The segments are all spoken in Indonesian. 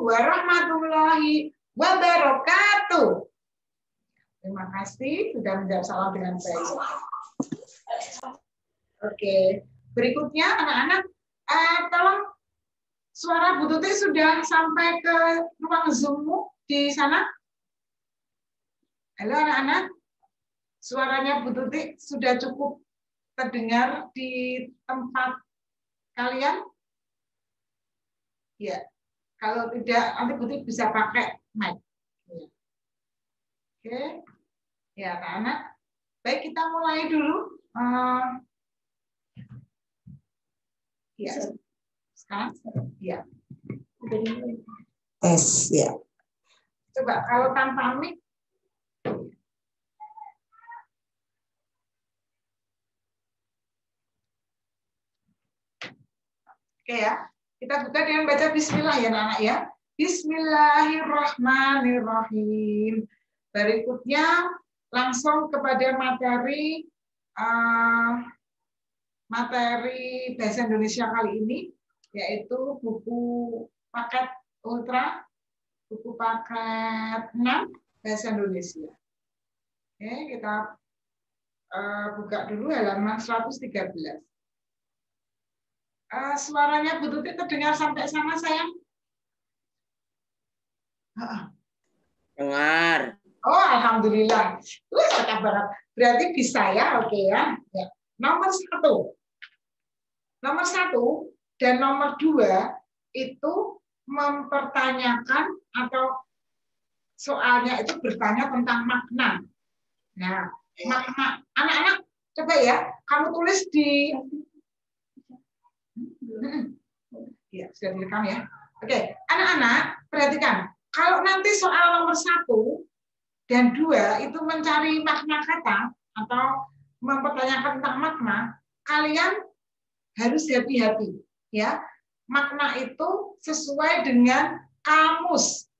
warahmatullahi wabarakatuh. Terima kasih sudah menjawab salam dengan baik. Oke, berikutnya anak-anak, tolong suara Bu Tuti sudah sampai ke ruang Zoom-mu di sana? Halo anak-anak, suaranya Bu Tuti sudah cukup terdengar di tempat kalian? Ya, kalau tidak nanti Bu Tuti bisa pakai mic. Ya. Oke, ya anak-anak, baik kita mulai dulu. Ya, sekarang ya. Tes ya. Coba kalau tanpa mic. Oke ya, kita buka dengan baca Bismillah ya anak-anak ya. Bismillahirrahmanirrahim. Berikutnya langsung kepada materi materi bahasa Indonesia kali ini, yaitu buku paket ultra, buku paket 6 bahasa Indonesia. Oke, kita buka dulu halaman 113. Suaranya Bu Tuti terdengar sampai sana, sayang? Dengar. Oh, alhamdulillah. Cakap banget. Berarti bisa ya, oke ya. Nomor 1 dan nomor 2 itu mempertanyakan atau soalnya itu bertanya tentang makna. Nah, makna anak-anak coba ya, kamu tulis di ya, sudah direkam ya. Oke, anak-anak perhatikan. Kalau nanti soal nomor 1 dan 2 itu mencari makna kata atau mempertanyakan tentang makna, kalian harus hati-hati ya. Makna itu sesuai dengan kamus.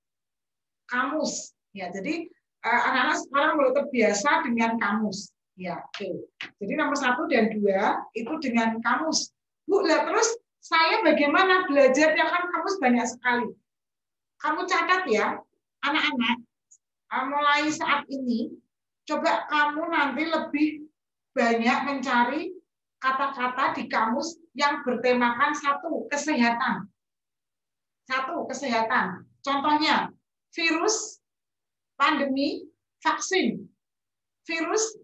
Kamus ya. Jadi anak-anak sekarang mulai terbiasa dengan kamus ya. Oke. Jadi nomor 1 dan 2 itu dengan kamus. Bu, lah terus saya bagaimana belajarnya, kan kamus banyak sekali. Kamu catat ya, anak-anak, mulai saat ini coba kamu nanti lebih banyak mencari kata-kata di kamus yang bertemakan 1, kesehatan. 1, kesehatan. Contohnya, virus, pandemi, vaksin. Virus,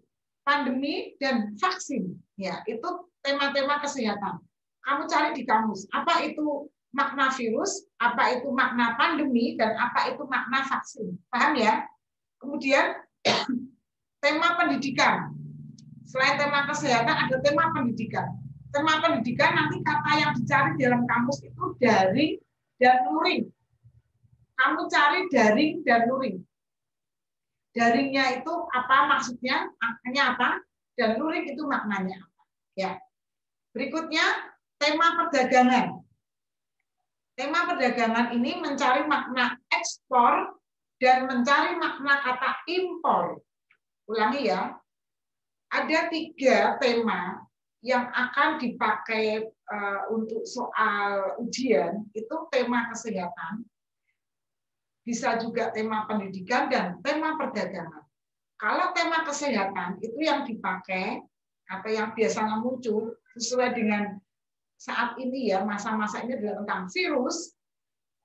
pandemi, dan vaksin. Ya, itu tema-tema kesehatan. Kamu cari di kamus. Apa itu makna virus, apa itu makna pandemi, dan apa itu makna vaksin. Paham ya? Kemudian, tema pendidikan. Selain tema kesehatan, ada tema pendidikan. Tema pendidikan nanti kata yang dicari dalam kamus itu daring dan luring. Kamu cari daring dan luring. Daringnya itu apa maksudnya, maknanya apa, dan luring itu maknanya apa. Ya. Berikutnya, tema perdagangan. Tema perdagangan ini mencari makna ekspor dan mencari makna kata impor. Ulangi ya. Ada 3 tema yang akan dipakai untuk soal ujian, itu tema kesehatan, bisa juga tema pendidikan, dan tema perdagangan. Kalau tema kesehatan itu yang dipakai, atau yang biasanya muncul, sesuai dengan saat ini ya, masa-masa ini adalah tentang virus,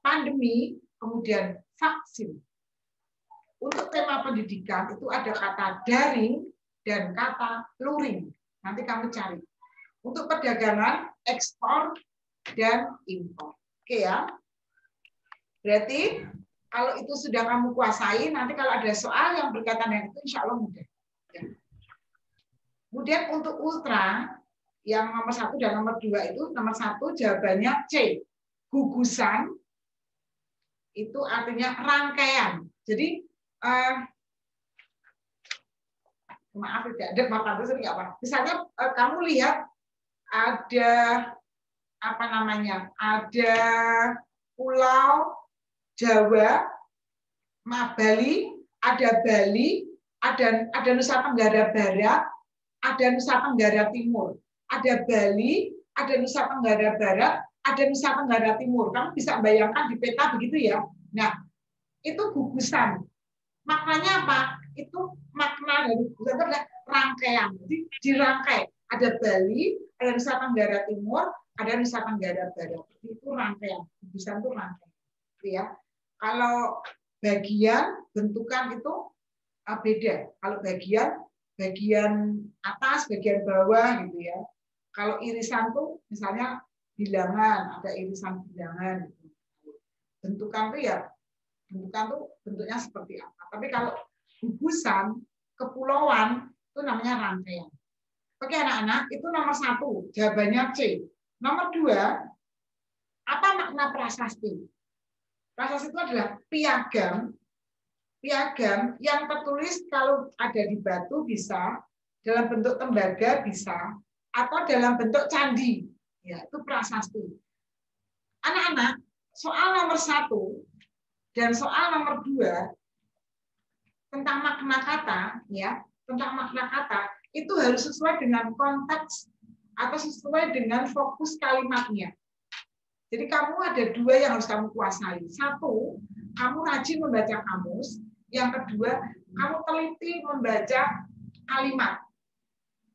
pandemi, kemudian vaksin. Untuk tema pendidikan itu ada kata daring, dan kata luring. Nanti kamu cari. Untuk perdagangan, ekspor, dan impor. Oke ya. Berarti kalau itu sudah kamu kuasai, nanti kalau ada soal yang berkaitan dengan itu, insya Allah mudah. Ya. Kemudian untuk ultra, yang nomor 1 dan nomor 2 itu, nomor 1 jawabannya C. Gugusan, itu artinya rangkaian. Jadi, maaf tidak ada mata itu nggak apa. Misalnya kamu lihat ada apa namanya, ada Pulau Jawa, Bali, ada Nusa Tenggara Barat, ada Nusa Tenggara Timur, ada Bali, ada Nusa Tenggara Barat, ada Nusa Tenggara Timur. Kamu bisa bayangkan di peta begitu ya. Nah, itu gugusan. Maknanya apa? Itu makna dari gugusan itu adalah rangkaian. Jadi dirangkai. Ada Bali, ada Nusa Tenggara Timur, ada Nusa Tenggara Barat. Itu rangkaian. Gugusan itu rangkaian. Gitu ya. Kalau bagian bentukan itu beda. Kalau bagian atas, bagian bawah gitu ya. Kalau irisan tuh misalnya bilangan, ada irisan bilangan. Gitu. Bentukan tuh ya, bentukan tuh bentuknya seperti apa. Tapi kalau gugusan, kepulauan itu namanya rangkaian. Oke anak-anak, itu nomor 1, jawabannya C. Nomor 2, apa makna prasasti? Prasasti itu adalah piagam yang tertulis kalau ada di batu bisa, dalam bentuk tembaga bisa, atau dalam bentuk candi. Ya, itu prasasti. Anak-anak, soal nomor 1 dan soal nomor 2 tentang makna kata, ya, tentang makna kata itu harus sesuai dengan konteks atau sesuai dengan fokus kalimatnya. Jadi kamu ada 2 yang harus kamu kuasai. 1, kamu rajin membaca kamus. Yang kedua, kamu teliti membaca kalimat.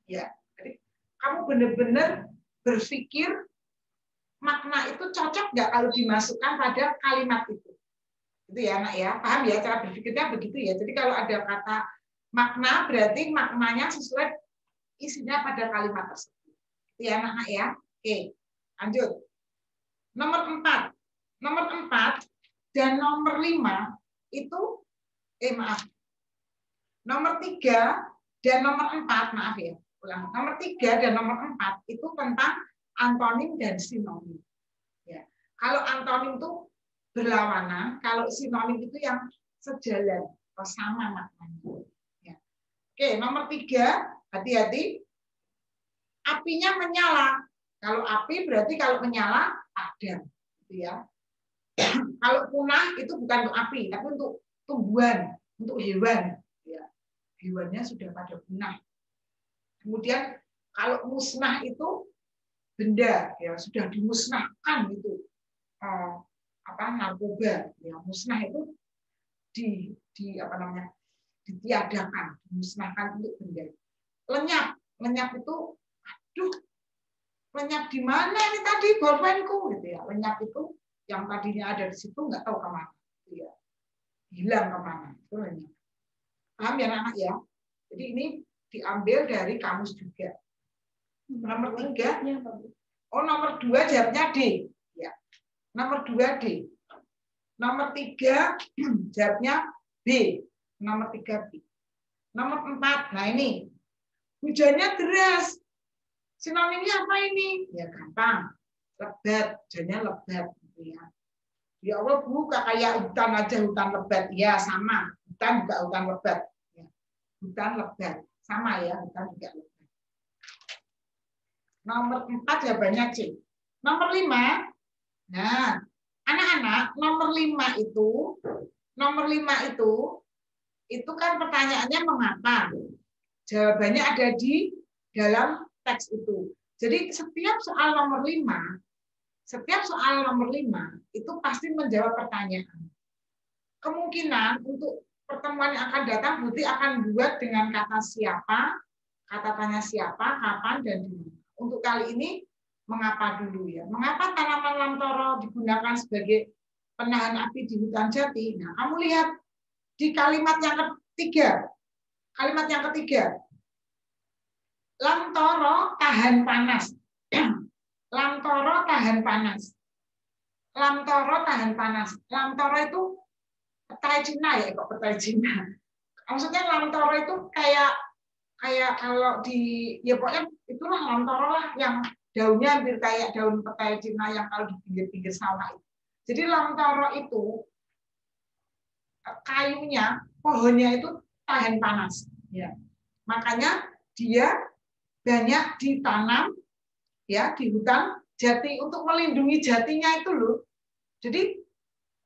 Ya, jadi kamu benar-benar berpikir makna itu cocok nggak kalau dimasukkan pada kalimat itu. Itu ya anak ya, paham ya cara berpikirnya begitu ya. Jadi kalau ada kata makna berarti maknanya sesuai isinya pada kalimat tersebut. Itu ya anak-anak ya. Oke, lanjut. Nomor 4 dan nomor 5 itu nomor 3 dan nomor 4, maaf ya. Ulang. Nomor 3 dan nomor 4 itu tentang antonim dan sinonim. Ya. Kalau antonim itu berlawanan, kalau sinonim itu yang sejalan atau sama maknanya. Ya. Oke, nomor 3, hati-hati. Apinya menyala. Kalau api berarti kalau menyala padam, gitu ya. Kalau punah itu bukan untuk api, tapi untuk tumbuhan, untuk hewan. Ya. Hewannya sudah pada punah. Kemudian kalau musnah itu benda, ya sudah dimusnahkan gitu. Narkoba, ya musnah itu ditiadakan, dimusnahkan untuk benda. Lenyap itu, aduh, lenyap di mana ini tadi bolpenku gitu ya. Lenyap itu yang tadinya ada di situ nggak tahu kemana, gitu ya. Hilang kemana, itu lenyap. Paham ya anak-anak ya? Jadi ini diambil dari kamus juga. Nomor 3, nomor 2 jawabnya D. Ya. Nomor 2 D. Nomor 3 jawabnya B. Nomor 3 B. Nomor 4, nah ini. Hujannya deras. Sinonimnya apa ini? Ya gampang. Lebat, hujannya lebat. Gitu ya. Ya Allah buka kayak hutan aja, hutan lebat. Ya sama. Hutan juga hutan lebat. Ya. Hutan lebat. Sama ya, hutan juga lebat. Nomor 4 jawabannya C. Nomor 5, nah, anak-anak, nomor 5 itu kan pertanyaannya mengapa. Jawabannya ada di dalam teks itu. Jadi setiap soal nomor 5 itu pasti menjawab pertanyaan. Kemungkinan untuk pertemuan yang akan datang Buti akan buat dengan kata siapa, kata tanya siapa, kapan, dan di mana. Untuk kali ini, mengapa dulu ya? Mengapa tanaman lamtoro digunakan sebagai penahan api di hutan jati? Nah, kamu lihat di kalimat yang ketiga. Kalimat yang ketiga. Lamtoro tahan panas. Lamtoro tahan panas. Lamtoro tahan panas. Lamtoro itu petai Cina ya, kok petai Cina. Maksudnya lamtoro itu kayak kalau di ya pokoknya itulah lamtoro lah yang daunnya hampir kayak daun petai Cina yang kalau di pinggir-pinggir sawah itu. Jadi lamtoro itu kayunya, pohonnya itu tahan panas. Ya. Makanya dia banyak ditanam ya di hutan jati untuk melindungi jatinya itu loh. Jadi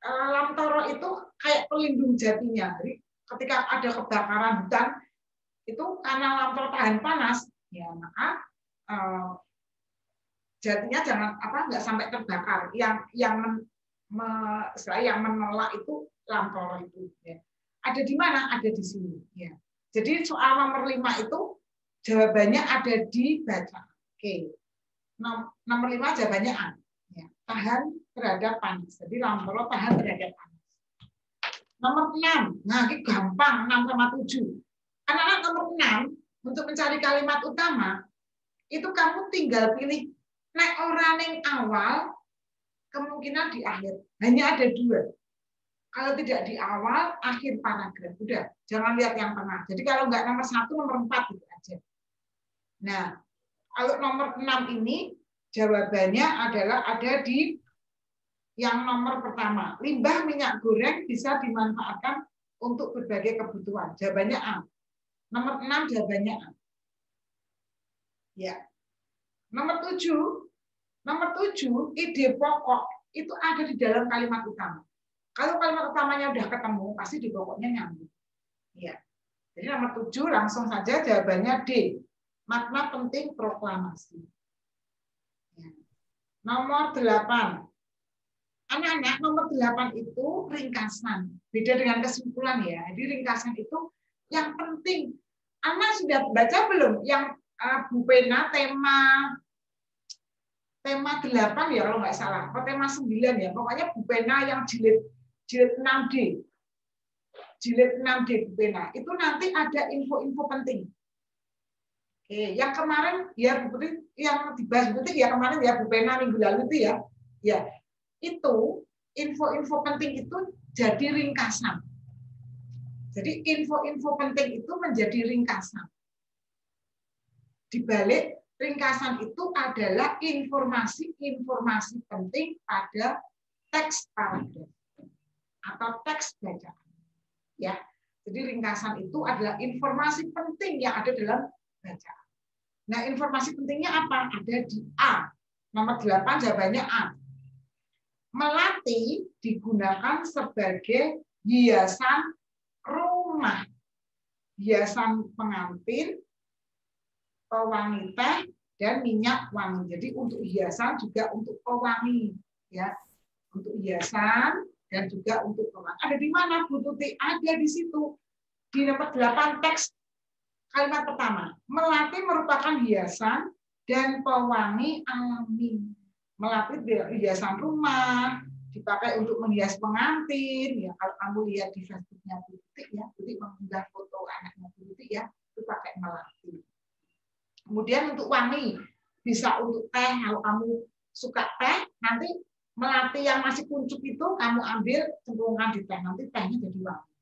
lamtoro itu kayak pelindung jatinya. Jadi ketika ada kebakaran hutan itu karena lamtoro tahan panas, ya maka jadinya jangan nggak sampai terbakar. Yang menolak itu lampor itu. Ya. Ada di mana? Ada di sini. Ya. Jadi soal nomor 5 itu jawabannya ada di baca. Oke. Nomor 5 jawabannya A. Ya. Tahan terhadap panas. Jadi lampor tahan terhadap panas. Nomor 6. Nah, ini gampang 6 sama 7. Anak-anak nomor 6 untuk mencari kalimat utama itu kamu tinggal pilih nek ora ning awal, kemungkinan di akhir. Hanya ada 2. Kalau tidak di awal, akhir paragraf. Udah, jangan lihat yang tengah. Jadi kalau nggak nomor 1, nomor 4 gitu aja. Nah, kalau nomor 6 ini jawabannya adalah ada di yang nomor pertama. Limbah minyak goreng bisa dimanfaatkan untuk berbagai kebutuhan. Jawabannya A. Nomor 6 jawabannya A. Ya. Nomor 7, ide pokok itu ada di dalam kalimat utama. Kalau kalimat utamanya udah ketemu, pasti di pokoknya nyambung. Ya. Jadi nomor 7 langsung saja jawabannya D. Makna penting proklamasi. Ya. Nomor 8. Anak-anak, nomor 8 itu ringkasan. Beda dengan kesimpulan ya. Jadi ringkasan itu yang penting. Anak sudah baca belum? Yang Bu Pena tema 8 ya kalau nggak salah. Atau tema 9 ya. Pokoknya Bu Pena yang jilid 6D. Jilid 6D Bu Pena. Itu nanti ada info-info penting. Oke, yang kemarin ya Bu Putri, yang dibahas Bu Putri ya kemarin ya Bu Pena minggu lalu itu ya. Ya. Itu info-info penting itu jadi ringkasan. Jadi info-info penting itu menjadi ringkasan. Di balik ringkasan itu adalah informasi-informasi penting pada teks paragraf atau teks bacaan. Ya. Jadi ringkasan itu adalah informasi penting yang ada dalam bacaan. Nah, informasi pentingnya apa? Ada di A. Nomor 8 jawabannya A. Melati digunakan sebagai hiasan rumah, hiasan pengantin, pewangi teh, dan minyak wangi. Jadi untuk hiasan juga untuk pewangi, ya, untuk hiasan dan juga untuk pewangi. Ada di mana Bu Tuti? Ada di situ di nomor 8 teks kalimat pertama. Melati merupakan hiasan dan pewangi alami. Melati hiasan rumah, dipakai untuk menghias pengantin. Ya, kalau kamu lihat di Facebooknya Bu Tuti, ya, Tuti mengunggah foto anaknya Bu Tuti, ya, itu pakai melati. Kemudian untuk wangi, bisa untuk teh. Kalau kamu suka teh, nanti melati yang masih kuncup itu kamu ambil cemplungkan di teh, nanti tehnya jadi wangi.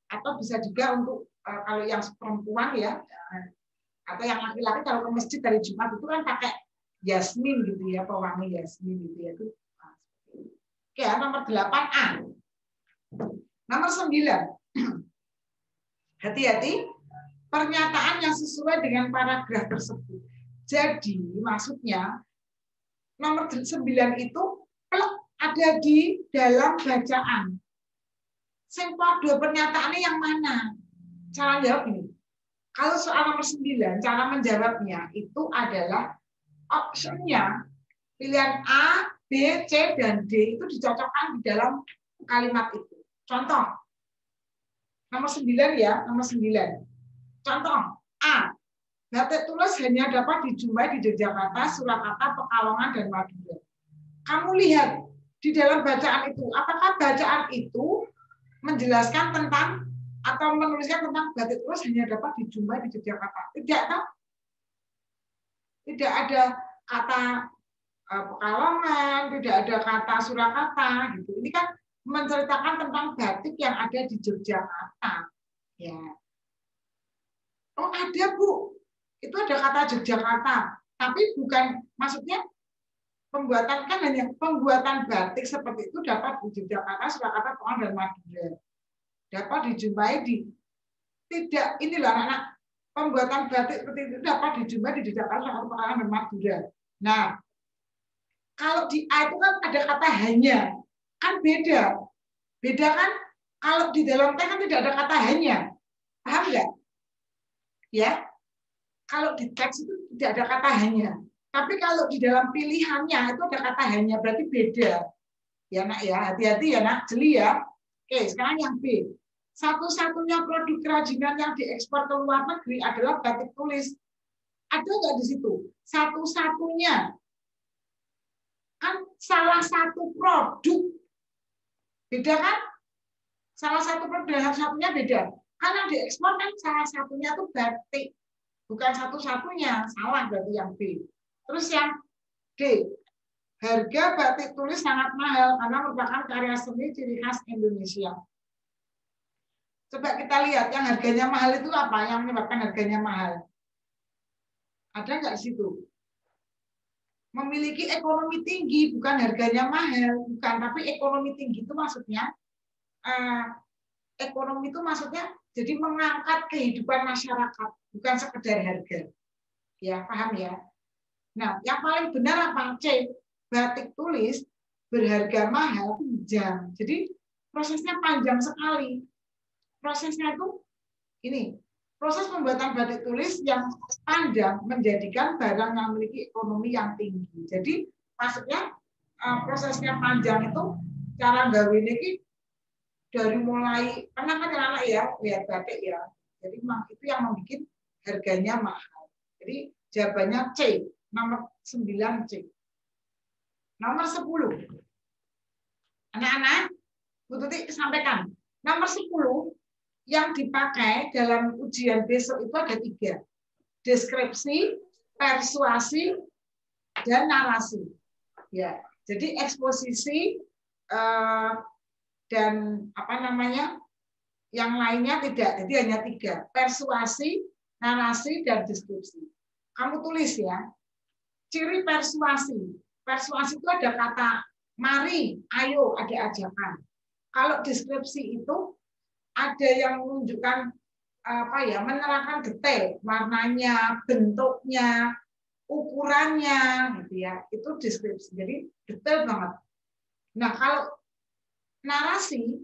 Atau bisa juga untuk kalau yang perempuan ya, atau yang laki-laki kalau ke masjid dari Jumat itu kan pakai yasmin gitu ya, pewangi yasmin gitu ya. Itu. Oke, nomor 8A. Nomor 9. Hati-hati, pernyataan yang sesuai dengan paragraf tersebut. Jadi, maksudnya nomor 9 itu ada di dalam bacaan. Sempol 2 pernyataannya yang mana? Cara jawab ini. Kalau soal nomor 9, cara menjawabnya itu adalah optionnya pilihan A, B, C, dan D itu dicocokkan di dalam kalimat itu. Contoh, nomor 9 ya, nomor 9. Contoh, A, batik tulis hanya dapat dijumpai di Yogyakarta, Surakarta, Pekalongan, dan Madura. Kamu lihat di dalam bacaan itu, apakah bacaan itu menjelaskan tentang atau menuliskan tentang batik tulis hanya dapat dijumpai di Yogyakarta? Tidak, kan? Tidak ada kata Pekalongan, tidak ada kata Surakarta, gitu. Ini kan menceritakan tentang batik yang ada di Yogyakarta. Ya. Oh ada Bu, itu ada kata Yogyakarta, tapi bukan maksudnya pembuatan kan hanya pembuatan batik seperti itu dapat di Yogyakarta, Surakarta, Pekalongan, dan Madura. Dapat dijumpai di tidak inilah anak pembuatan batik seperti itu dapat dijumpai di Yogyakarta, Surakarta, Pekalongan, dan Madura. Nah, kalau di A itu kan ada kata hanya, kan beda. Beda kan kalau di dalam teks kan tidak ada kata hanya. Paham nggak? Ya, kalau di teks itu tidak ada kata hanya, Tapi kalau di dalam pilihannya itu ada kata hanya, berarti beda. Ya nak ya, hati-hati ya nak, jeli ya. Oke, sekarang yang B. Satu-satunya produk kerajinan yang diekspor ke luar negeri adalah batik tulis. Ada nggak di situ? Satu-satunya. Kan salah satu produk. Beda kan? Salah satu produk, satunya beda. Karena diekspor kan salah satunya itu batik. Bukan satu-satunya. Salah berarti yang B. Terus yang D. Harga batik tulis sangat mahal karena merupakan karya seni ciri khas Indonesia. Coba kita lihat yang harganya mahal itu apa? Yang menyebabkan harganya mahal. Ada nggak di situ? Memiliki ekonomi tinggi, bukan harganya mahal, bukan. Tapi ekonomi tinggi itu maksudnya, ekonomi itu maksudnya jadi mengangkat kehidupan masyarakat, bukan sekedar harga. Ya, paham ya? Nah, yang paling benar apa? C. Batik tulis berharga mahal jam. Jadi prosesnya panjang sekali. Prosesnya itu ini. Proses pembuatan batik tulis yang panjang menjadikan barang yang memiliki ekonomi yang tinggi. Jadi maksudnya prosesnya panjang itu cara gawe ini dari mulai pernah kan anak ya lihat batik ya. Jadi itu yang membuat harganya mahal. Jadi jawabannya C. Nomor 9 C. Nomor 10. Anak-anak, Bu Tuti sampaikan. Nomor 10 yang dipakai dalam ujian besok itu ada 3. Deskripsi, persuasi, dan narasi. Ya, jadi eksposisi dan apa namanya? Yang lainnya tidak. Jadi hanya 3. Persuasi, narasi, dan deskripsi. Kamu tulis ya. Ciri persuasi. Persuasi itu ada kata mari, ayo, ada ajakan. Kalau deskripsi itu ada yang menunjukkan apa ya, menerangkan detail, warnanya, bentuknya, ukurannya, gitu ya. Itu deskripsi. Jadi detail banget. Nah, kalau narasi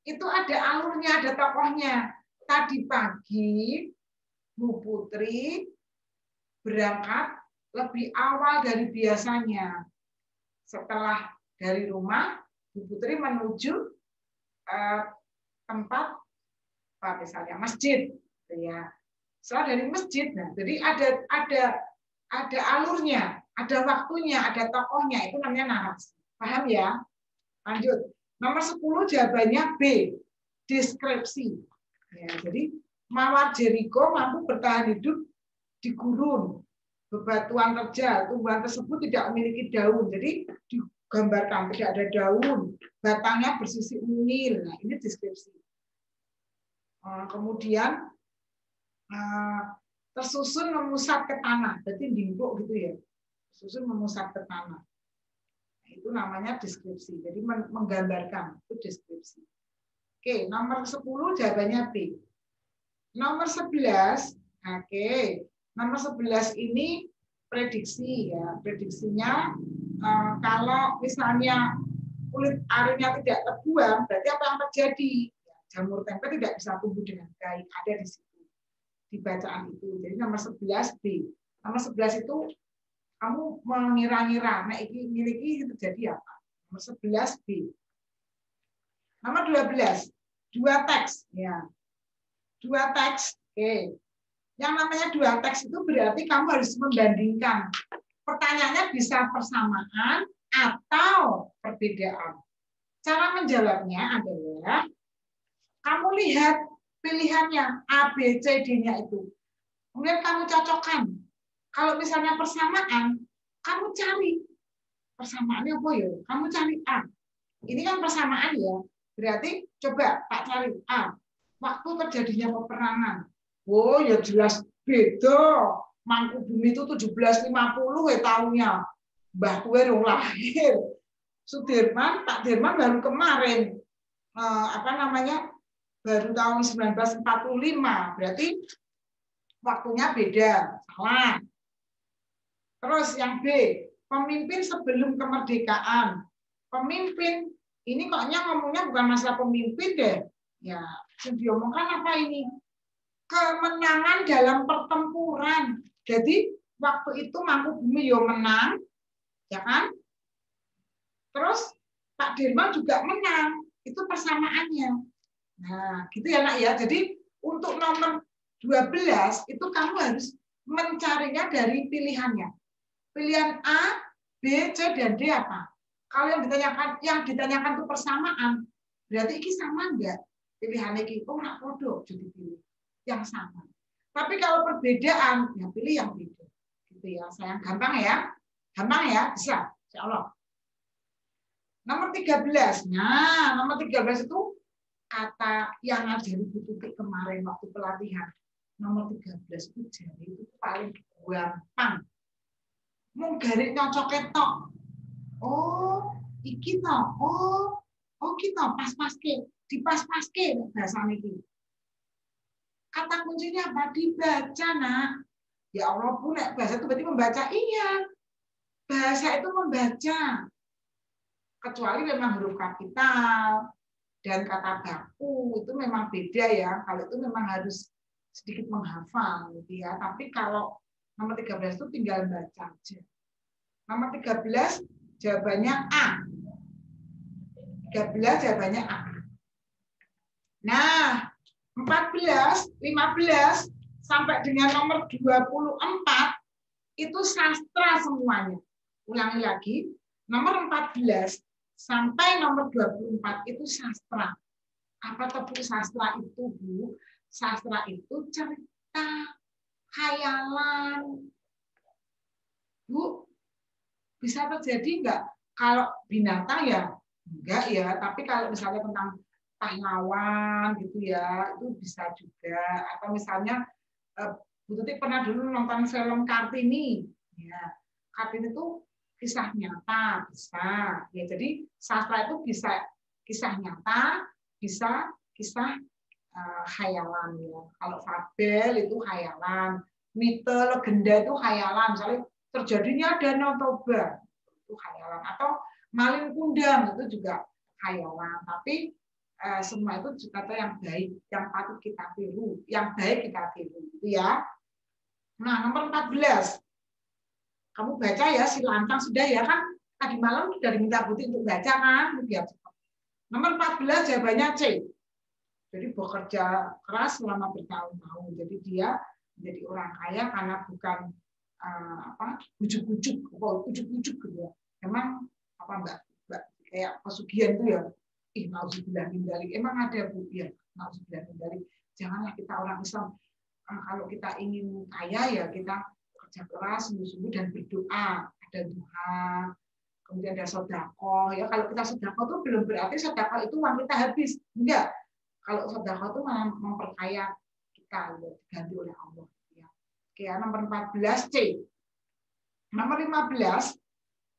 itu ada alurnya, ada tokohnya. Tadi pagi Bu Putri berangkat lebih awal dari biasanya. Setelah dari rumah, Bu Putri menuju tempat apa misalnya masjid, ya. Setelah dari masjid, nah, jadi ada alurnya, ada waktunya, ada tokohnya, itu namanya narasi. Paham ya? Lanjut. Nomor 10 jawabannya B, deskripsi. Ya, jadi Mawar Jericho mampu bertahan hidup di gurun. Bebatuan terjal, tumbuhan tersebut tidak memiliki daun. Jadi digambarkan tidak ada daun, batangnya bersisi mungil. Nah, ini deskripsi. Kemudian tersusun memusat ke tanah, berarti dingkuk gitu ya. Tersusun memusat ke tanah. Nah, itu namanya deskripsi. Jadi menggambarkan, itu deskripsi. Oke, nomor 10 jawabannya B. Nomor 11, oke. Nomor 11 ini prediksi ya. Prediksinya kalau misalnya kulit arinya tidak terbuang, berarti apa yang terjadi? Jamur tempe tidak bisa tumbuh dengan baik. Ada di situ di bacaan itu. Jadi nomor 11 B. Nomor 11 itu kamu mengira-ngira, nah ini miliki terjadi apa? Nomor 11 B. Nomor 12, 2 teks ya. 2 teks. Oke. Yang namanya 2 teks itu berarti kamu harus membandingkan. Pertanyaannya bisa persamaan atau perbedaan. Cara menjawabnya adalah kamu lihat pilihannya A, B, C, D-nya itu. Kemudian kamu cocokkan. Kalau misalnya persamaan, kamu cari persamaannya apa ya? Kamu cari A. Ini kan persamaan ya. Berarti coba tak cari A. Waktu terjadinya peperangan. Oh ya jelas beda. Mangkubumi itu 1750 ya tahunnya. Mbah Kue rong lahir. Sudirman, Pak Dirman baru kemarin. Apa namanya? Baru tahun 1945. Berarti waktunya beda. Salah. Terus yang B, pemimpin sebelum kemerdekaan. Pemimpin, ini koknya ngomongnya bukan masalah pemimpin deh. Ya, yang diomongkan apa ini? Kemenangan dalam pertempuran. Jadi waktu itu Mangkubumi yo menang, ya kan? Terus Pak Dirman juga menang, itu persamaannya. Nah, gitu ya nak ya. Jadi untuk nomor 12 itu kamu harus mencarinya dari pilihannya. Pilihan A, B, C, dan D apa? Kalau yang ditanyakan itu persamaan, berarti ini sama enggak? Pilihan ini oh nak podo jadi pilih yang sama. Tapi kalau perbedaan, ya pilih yang beda. Gitu ya, sayang. Gampang ya? Gampang ya? Bisa, insya Allah. Nomor 13. Nah, nomor 13 itu kata yang ngajari Bu Tutik kemarin waktu pelatihan. Nomor 13 itu jadi itu paling gampang. Mau garis nyocok ketok. Oh, iki to. Oh gitu, pas-paske. Dipas-paske bahasa ini. Kata kuncinya apa? Dibaca, nak. Ya Allah pun bahasa itu berarti membaca. Iya. Bahasa itu membaca. Kecuali memang huruf kapital dan kata baku itu memang beda ya. Kalau itu memang harus sedikit menghafal gitu ya. Tapi kalau nomor 13 itu tinggal baca aja. Nomor 13 jawabannya A. 13 jawabannya A. Nah, 14, 15 sampai dengan nomor 24 itu sastra semuanya. Ulangi lagi, nomor 14 sampai nomor 24 itu sastra. Apa itu sastra itu, Bu? Sastra itu cerita, khayalan. Bu, bisa terjadi enggak? Kalau binatang ya enggak ya, tapi kalau misalnya tentang pahlawan gitu ya, itu bisa juga. Atau misalnya Bu Tutik pernah dulu nonton film Kartini. Ya, Kartini itu kisah nyata, bisa. Ya, jadi sastra itu bisa kisah nyata, bisa kisah khayalan ya. Kalau fabel itu khayalan, mite legenda itu khayalan. Misalnya terjadinya Danau Toba itu khayalan, atau Malin Kundang itu juga khayalan. Tapi semua itu kata yang baik, yang patut kita tiru, yang baik kita tiru, gitu ya. Nah, nomor 14. Kamu baca ya, si lantang sudah ya kan? Tadi malam sudah diminta Buti untuk baca kan? Biar cepat. Nomor 14 jawabannya C. Jadi bekerja keras selama bertahun-tahun. Jadi dia menjadi orang kaya karena bukan ujuk-ujuk gitu ya. Memang apa enggak kayak pesugihan itu ya. Nauzubillah min dzalik. Emang ada Bu ya, nauzubillah min dzalik. Janganlah kita orang Islam kalau kita ingin kaya ya kita kerja keras, sungguh-sungguh dan berdoa. Ada duha, kemudian ada sedekah. Ya kalau kita sedekah itu belum berarti sedekah itu uang kita habis. Enggak. Kalau sedekah itu memperkaya kita, ya, diganti oleh Allah. Ya. Oke, nomor 14 C. Nomor 15.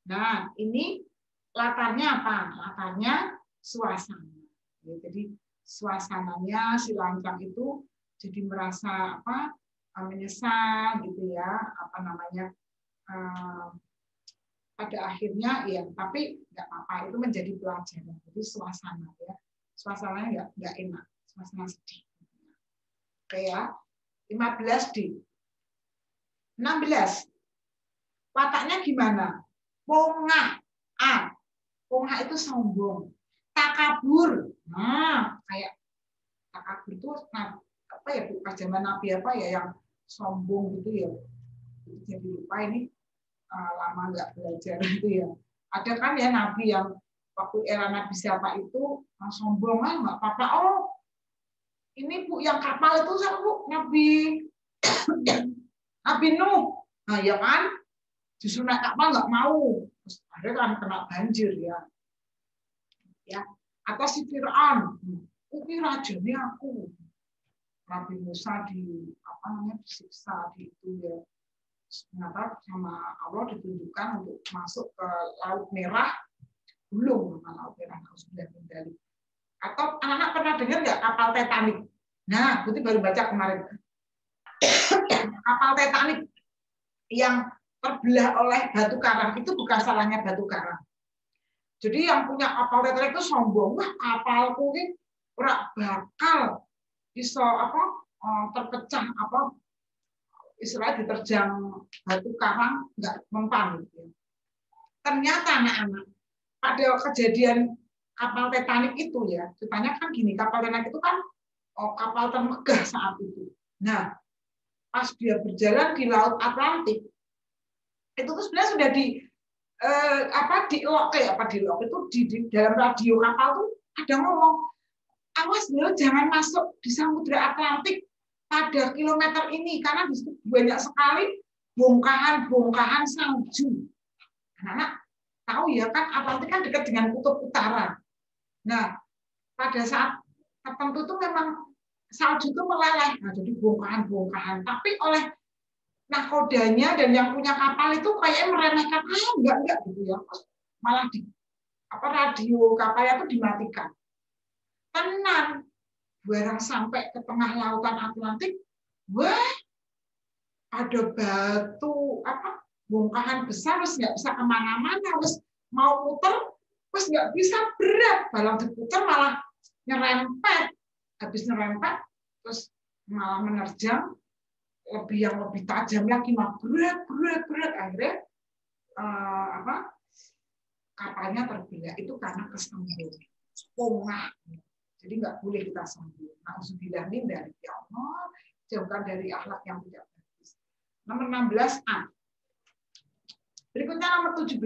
Nah, ini latarnya apa? Latarnya suasana. Ya, jadi suasananya si lancang itu jadi merasa apa? Menyesal gitu ya, apa namanya? Pada akhirnya ya, tapi nggak apa-apa, itu menjadi pelajaran. Jadi suasana ya. Suasananya nggak enak, suasana sedih. Oke ya. 15D. 16. Wataknya gimana? Pongah. A. Pongah itu sombong. Takabur. Nah, kayak takabur itu apa ya, pas zaman Nabi apa ya yang sombong gitu ya. Jadi lupa ini lama nggak belajar gitu ya. Ada kan ya Nabi yang waktu era Nabi siapa itu sombong nggak apa-apa. Oh, ini Bu yang kapal itu siapa Bu? Nabi Nuh. Nah ya kan, justru naik kapal nggak mau. Terus akhirnya kan kena banjir ya. Ya, atau si Fir'aun, ini rajanya aku. Nabi Musa disiksa di itu ya. Ternyata sama Allah ditunjukkan untuk masuk ke Laut Merah, belum nama Laut Merah sudah menjadi. Atau anak-anak pernah dengar nggak kapal Titanic? Nah, Putih baru baca kemarin. Kapal Titanic yang terbelah oleh batu karang itu bukan salahnya batu karang. Jadi yang punya kapal Titanic itu sombong, wah kapalku ini ora bakal bisa terpecah istilah diterjang batu karang nggak mempan. Gitu. Ternyata anak-anak pada kejadian kapal Titanic itu ya, ceritanya kan gini, kapal Titanic itu kan kapal termegah saat itu. Nah, pas dia berjalan di Laut Atlantik, itu tuh sebenarnya sudah di dalam radio kapal tuh ada ngomong, awas lo jangan masuk di Samudra Atlantik pada kilometer ini karena di situ banyak sekali bongkahan-bongkahan salju. Anak-anak tahu ya kan Atlantik kan dekat dengan kutub utara. Nah, pada saat tertentu itu memang salju itu meleleh, nah, jadi bongkahan-bongkahan. Tapi oleh nakodanya dan yang punya kapal itu kayak meremehkan, enggak gitu ya, malah radio kapalnya itu dimatikan. Tenang, barang sampai ke tengah lautan Atlantik, wah, ada batu bongkahan besar, terus nggak bisa kemana-mana, terus mau muter, terus nggak bisa, berat, balon diputar malah nyerempet, habis nyerempet, terus malah menerjang lebih tajam lagi, mah berat, akhirnya kapalnya terbelah itu karena kesembung, pongah. Jadi nggak boleh kita sombong. Nauzubillah min dari Allah, jauhkan dari akhlak yang tidak bagus. Nomor 16A. Berikutnya nomor 17.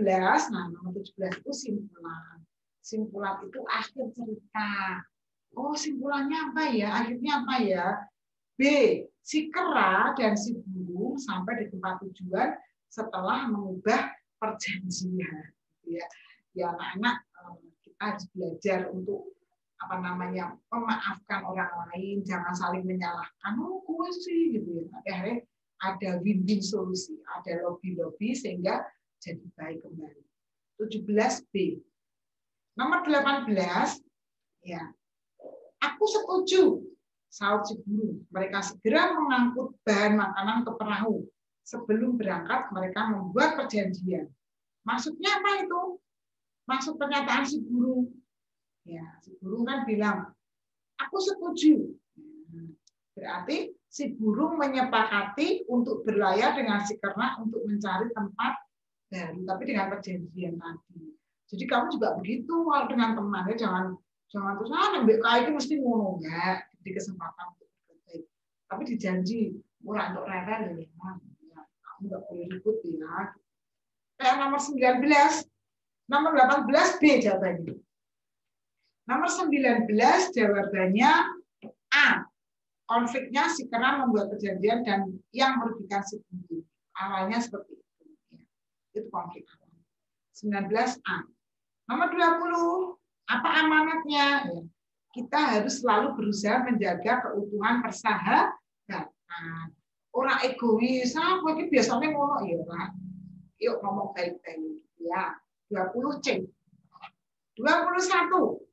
Nah, nomor 17 itu simpulan. Simpulan itu akhir cerita. Oh, simpulannya apa ya? Akhirnya apa ya? B. Si kera dan si burung sampai di tempat tujuan setelah mengubah perjanjian. Ya anak-anak, kita harus belajar untuk memaafkan orang lain, jangan saling menyalahkan. Oh, gue sih gitu ya. Akhirnya ada win-win solusi, ada lobby-lobby sehingga jadi baik kembali. 17B. Nomor 18, ya. Aku setuju, saut si burung. Mereka segera mengangkut bahan makanan ke perahu. Sebelum berangkat, mereka membuat perjanjian. Maksudnya apa itu? Maksud pernyataan si burung. Ya, si burung kan bilang, aku setuju. Berarti si burung menyepakati untuk berlayar dengan si kera untuk mencari tempat baru, tapi dengan perjanjian tadi. Jadi kamu juga begitu kalau dengan temannya, jangan terus nembek kayak itu mesti ngono enggak, di kesempatan untuk berbaik. Tapi dijanji murah untuk rere ya, kamu enggak boleh ribut ya. Kayak nomor 19, nomor 18B jawabannya. Nomor 19 jawabannya A. Konfliknya si kera membuat perjanjian dan yang merugikan si burung. Awalnya seperti itu. Itu konflik awal. 19A. Nomor 20. Apa amanatnya? Kita harus selalu berusaha menjaga keutuhan persahabatan. Orang egois, apa ini biasanya ngomong ya, Pak. Yuk ngomong baik-baik. Ya. 20C. 21.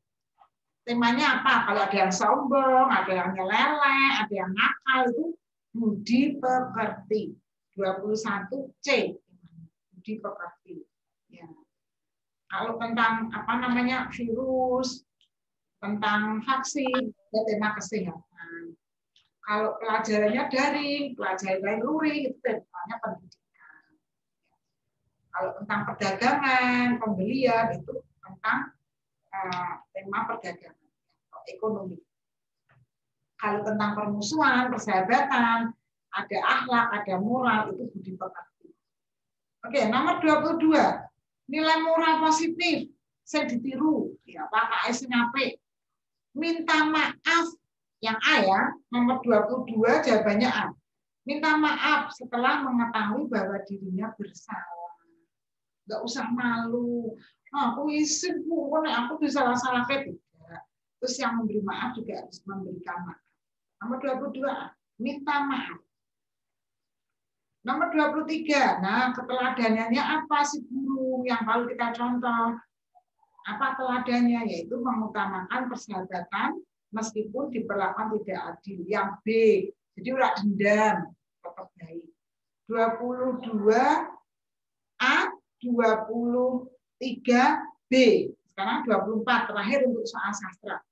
Temanya apa? Kalau ada yang sombong, ada yang nyeleleh, ada yang nakal, itu budi pekerti. 21C. Budi pekerti. Ya. Kalau tentang virus, tentang vaksin, ya tema kesehatan. Kalau pelajarannya daring, pelajaran luring, itu temanya pendidikan. Kalau tentang perdagangan, pembelian, itu tentang tema perdagangan, ekonomi. Kalau tentang permusuhan, persahabatan, ada akhlak, ada moral, itu budi pekerti. Oke, nomor 22. Nilai moral positif, saya ditiru, ya Pak KS ngape. Minta maaf, yang A ya, nomor 22 jawabannya A. Minta maaf setelah mengetahui bahwa dirinya bersalah. Nggak usah malu. Aku isin, aku disalah-salah tidak. Terus yang memberi maaf juga harus memberikan maaf. Nomor 22, minta maaf. Nomor 23, nah keteladanannya apa si burung yang kalau kita contoh? Apa teladannya? Yaitu mengutamakan persahabatan meskipun diperlakukan tidak adil. Yang B, jadi urak dendam, tetap baik. 22A, 23B. Sekarang 24, terakhir untuk soal sastra.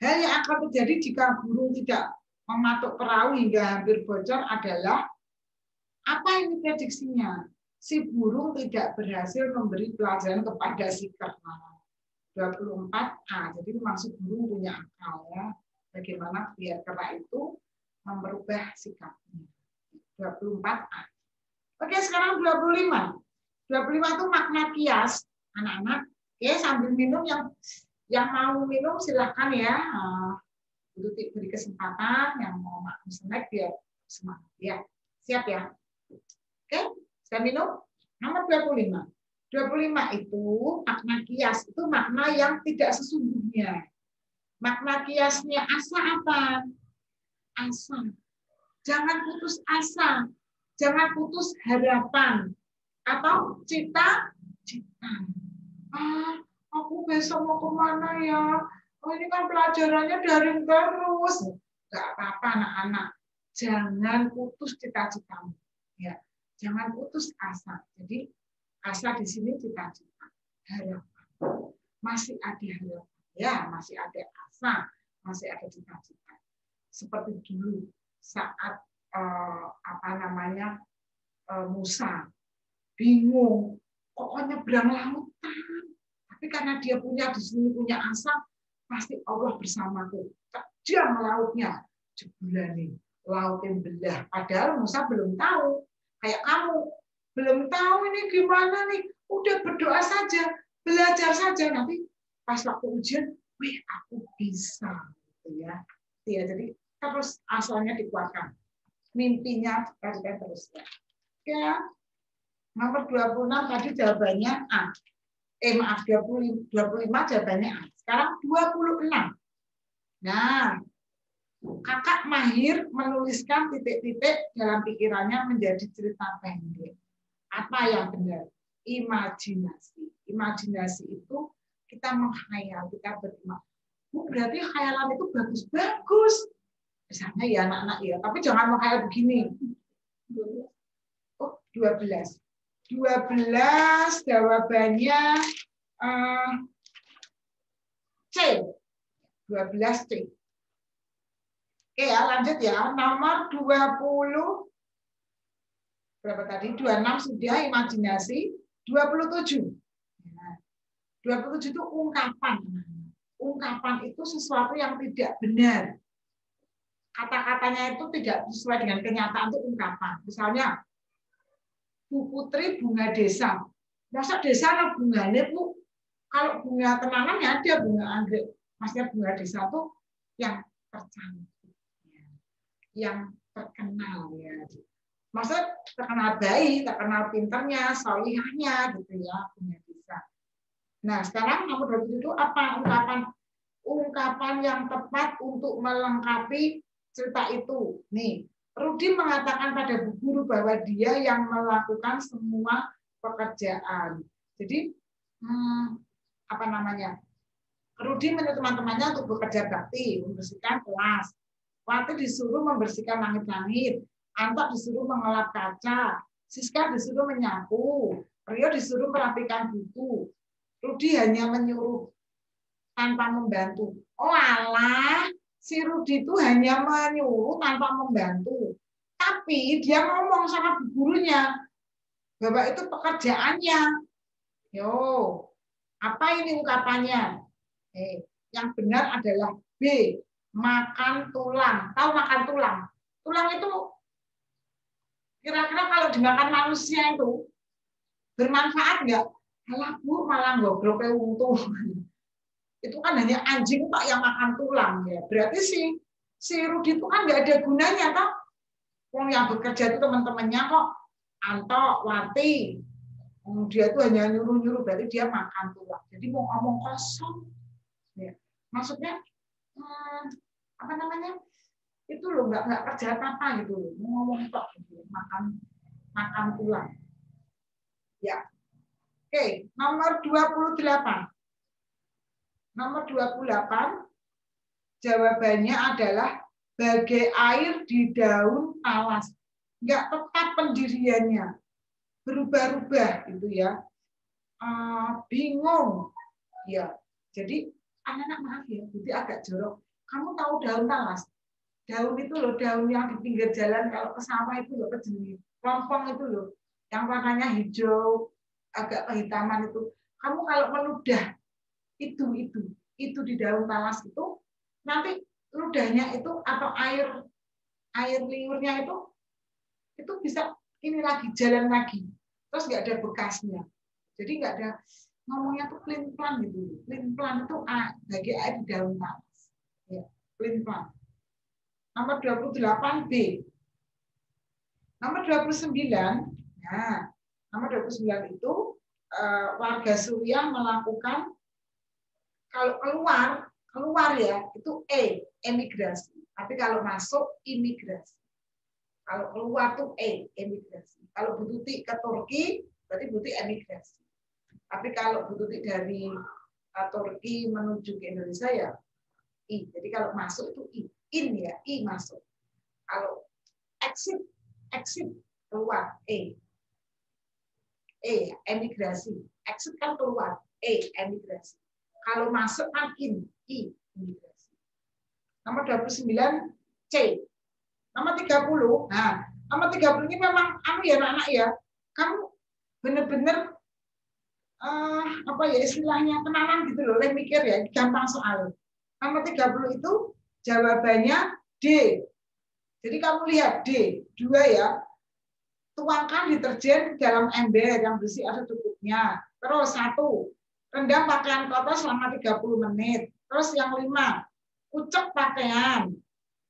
Hal yang akan terjadi jika burung tidak mematuk perahu hingga hampir bocor adalah apa ini prediksinya? Si burung tidak berhasil memberi pelajaran kepada si kera. 24A. Jadi memang si burung punya akal ya. Bagaimana biar kera itu merubah sikapnya. 24A. Oke, sekarang 25. 25 itu makna kias, anak-anak. Oke, sambil minum yang mau minum silahkan ya. Beri kesempatan yang mau makan snack biar semangat ya. Siap ya? Oke, sudah minum? Nomor 25. 25 itu makna kias, itu makna yang tidak sesungguhnya. Makna kiasnya asa apa? Asa. Jangan putus asa. Jangan putus harapan. Atau cita-cita. Aku besok mau kemana ya? Ini kan pelajarannya daring terus. Enggak apa-apa anak-anak. Jangan putus cita-citamu. Ya, jangan putus asa. Jadi asa di sini cita-cita, harapan. Masih ada harapan. Ya, masih ada asa, masih ada cita-cita. Seperti dulu saat Musa bingung, kok nyebrang lautan. Tapi karena dia di sini punya asa, pasti Allah bersamaku. Terjang lautnya, jebulane laut yang belah. Padahal Musa belum tahu. Kayak kamu belum tahu ini gimana nih. Udah berdoa saja, belajar saja. Nanti pas waktu ujian, wih aku bisa. Ya, jadi terus asalnya dikuatkan. Mimpinya terus ya. Ya. Nomor 26 tadi jawabannya A. Maaf, 25 jawabannya A. Sekarang 26. Nah, kakak mahir menuliskan titik-titik dalam pikirannya menjadi cerita pendek. Apa yang benar? Imajinasi. Imajinasi itu kita menghayal, kita berimajinasi. Berarti khayalan itu bagus-bagus. Misalnya ya anak-anak ya, tapi jangan menghayal begini. 12. 12 jawabannya C. 12 C. Oke ya, lanjut ya. Nomor 20. Berapa tadi? 26 sudah imajinasi. 27. 27 itu ungkapan. Ungkapan itu sesuatu yang tidak benar. Kata-katanya itu tidak sesuai dengan kenyataan, itu ungkapan. Misalnya, Bu Putri bunga desa. Masa desa ada bunganya, Bu? Kalau bunga tenanan ya ada bunga anggrek. Maksudnya bunga desa itu yang tercantik, yang terkenal ya. Maksudnya terkenal baik, terkenal pinternya, solihahnya gitu ya, bunga desa. Nah, sekarang nomor 20 itu apa ungkapan? Ungkapan yang tepat untuk melengkapi cerita itu. Nih, Rudi mengatakan pada Bu Guru bahwa dia yang melakukan semua pekerjaan. Jadi, Rudi menyuruh teman-temannya untuk bekerja bakti, membersihkan kelas. Wati disuruh membersihkan langit-langit. Anto disuruh mengelap kaca. Siska disuruh menyapu. Rio disuruh merapikan buku. Rudi hanya menyuruh tanpa membantu. Oh alah, si Rudi itu hanya menyuruh tanpa membantu. Tapi dia ngomong sama gurunya bahwa itu pekerjaannya. Yo, apa ini ungkapannya? Yang benar adalah B, makan tulang. Tahu makan tulang? Tulang itu kira-kira kalau dimakan manusia itu bermanfaat nggak? Alah Bu, malah gobloknya untung. Itu kan hanya anjing pak yang makan tulang ya. Berarti si Rudi itu kan nggak ada gunanya toh. Wong yang bekerja itu teman-temannya kok. Anto, Wati. Dia itu hanya nyuruh-nyuruh, berarti dia makan tulang. Jadi mau ngomong kosong. Ya. Maksudnya apa namanya? Itu loh nggak kerja apa gitu loh. Mau ngomong tok gitu. Makan tulang. Ya. Oke, nomor 28. Nomor 28, jawabannya adalah bagai air di daun talas. Nggak tetap pendiriannya. Berubah-ubah gitu ya. Bingung. Ya. Jadi, anak-anak maaf ya, jadi agak jorok. Kamu tahu daun talas? Daun itu loh, daun yang di pinggir jalan kalau ke sawah itu loh, kejenis lompong itu loh, yang warnanya hijau, agak kehitaman itu. Kamu kalau meludah itu di daun talas itu, nanti ludahnya itu atau air liurnya itu bisa ini lagi jalan lagi, terus nggak ada bekasnya. Jadi nggak ada, ngomongnya tuh plin plan gitu. Plin plan itu bagi air di daun talas. Ya, plin plan. Nomor 28 B. Nomor 29, nah, nomor 29 itu warga Suriah melakukan, kalau keluar ya itu emigrasi. Tapi kalau masuk imigrasi. Kalau keluar tuh emigrasi. Kalau Bu Tuti ke Turki berarti Bu Tuti emigrasi. Tapi kalau Bu Tuti dari Turki menuju ke Indonesia ya I. Jadi kalau masuk itu I. In ya, I masuk. Kalau exit keluar emigrasi. Exit kan keluar, emigrasi. Kalau masuk kan I imigrasi. Nomor 29 C. Nomor 30. Nah, nomor 30 ini memang ya anak-anak ya. Kamu benar-benar apa ya istilahnya kenalan gitu loh, mikir ya, gampang soal. Nomor 30 itu jawabannya D. Jadi kamu lihat D, 2 ya. Tuangkan deterjen dalam ember yang bersih ada cukupnya. Terus 1, rendam pakaian kotor selama 30 menit. Terus yang 5, ucek pakaian.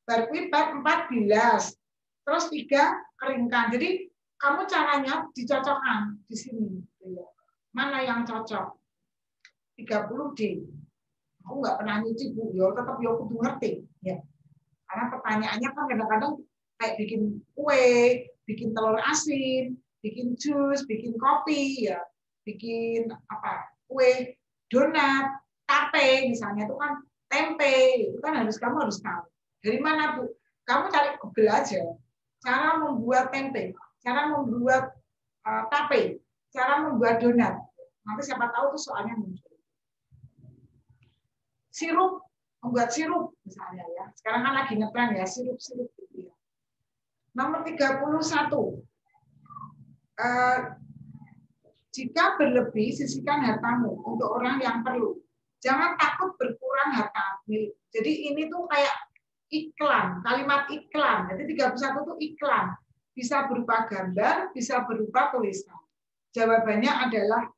Berkuipat 4 bilas. Terus 3, keringkan. Jadi kamu caranya dicocokkan di sini. Mana yang cocok? 30 D. Aku nggak pernah nyuci Bu, ya tetap ya kudu ngerti ya. Karena pertanyaannya kan kadang-kadang kayak bikin kue, bikin telur asin, bikin jus, bikin kopi ya, bikin apa? Kue, donat, tape misalnya itu kan tempe, itu kan kamu harus tahu. Dari mana Bu? Kamu cari Google aja. Cara membuat tempe, cara membuat tape, cara membuat donat. Nanti siapa tahu tuh soalnya muncul. Sirup, membuat sirup misalnya ya. Sekarang kan lagi ngetren ya sirup-sirup gitu ya. Nomor 31. Jika berlebih, sisihkan hartamu untuk orang yang perlu. Jangan takut berkurang harta milik. Jadi ini tuh kayak iklan, kalimat iklan. Jadi 31 itu iklan. Bisa berupa gambar, bisa berupa tulisan. Jawabannya adalah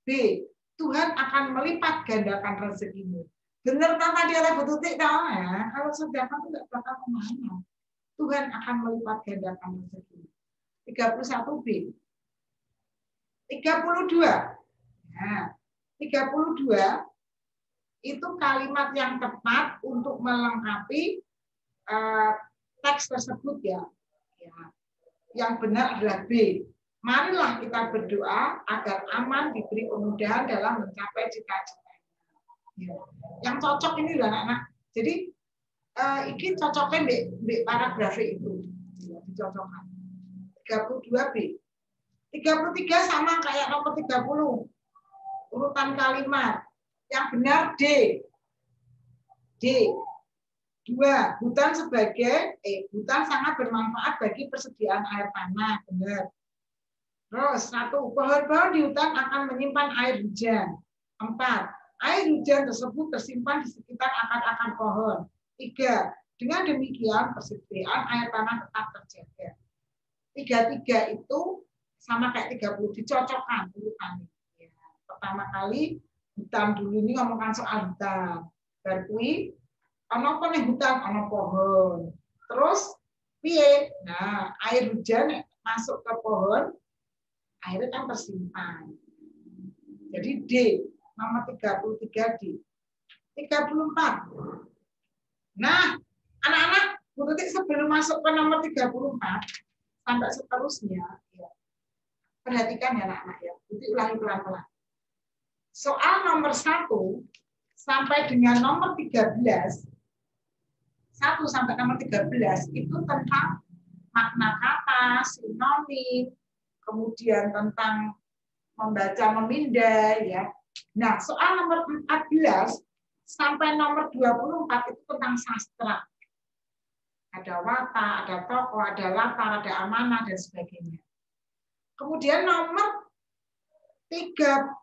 B. Tuhan akan melipat gandakan rezekimu. Benar kan tadi oleh Bu Tuti tahu ya? Kalau sedekah itu nggak bakal kemana. Tuhan akan melipat gandakan rezekimu. 31 B. 32. Nah, 32 itu kalimat yang tepat untuk melengkapi teks tersebut ya. Yang benar adalah B. Marilah kita berdoa agar aman diberi kemudahan dalam mencapai cita-cita. Ya. Yang cocok ini loh anak-anak. Jadi ini cocoknya di paragraf itu. Dicocokkan. 32B. 33 sama kayak nomor 30. Urutan kalimat. Yang benar D. D. 2. Hutan hutan sangat bermanfaat bagi persediaan air tanah. Benar. Terus 1. Pohon-pohon di hutan akan menyimpan air hujan. 4. Air hujan tersebut tersimpan di sekitar akar-akar pohon. 3. Dengan demikian persediaan air tanah tetap terjaga. 33 itu sama kayak 30 dicocokkan urutannya. Ya. Pertama kali hutan dulu ini ngomongkan soal hutan. Berkui ono apa nih hutan, ono pohon. Terus piye? Nah, air hujan masuk ke pohon, airnya kan tersimpan. Jadi D, nomor 33 D. 34. Nah, anak-anak, Bu Tuti sebelum masuk ke nomor 34 sampai seterusnya, ya, perhatikan ya anak-anak ya. Bu Tuti ulangi pelan-pelan. Soal nomor 1 sampai dengan nomor 13, 1 sampai nomor 13 itu tentang makna kata, sinonim, kemudian tentang membaca, memindai ya. Nah, soal nomor 14 sampai nomor 24 itu tentang sastra. Ada wata, ada toko, ada latar, ada amanah, dan sebagainya. Kemudian nomor 25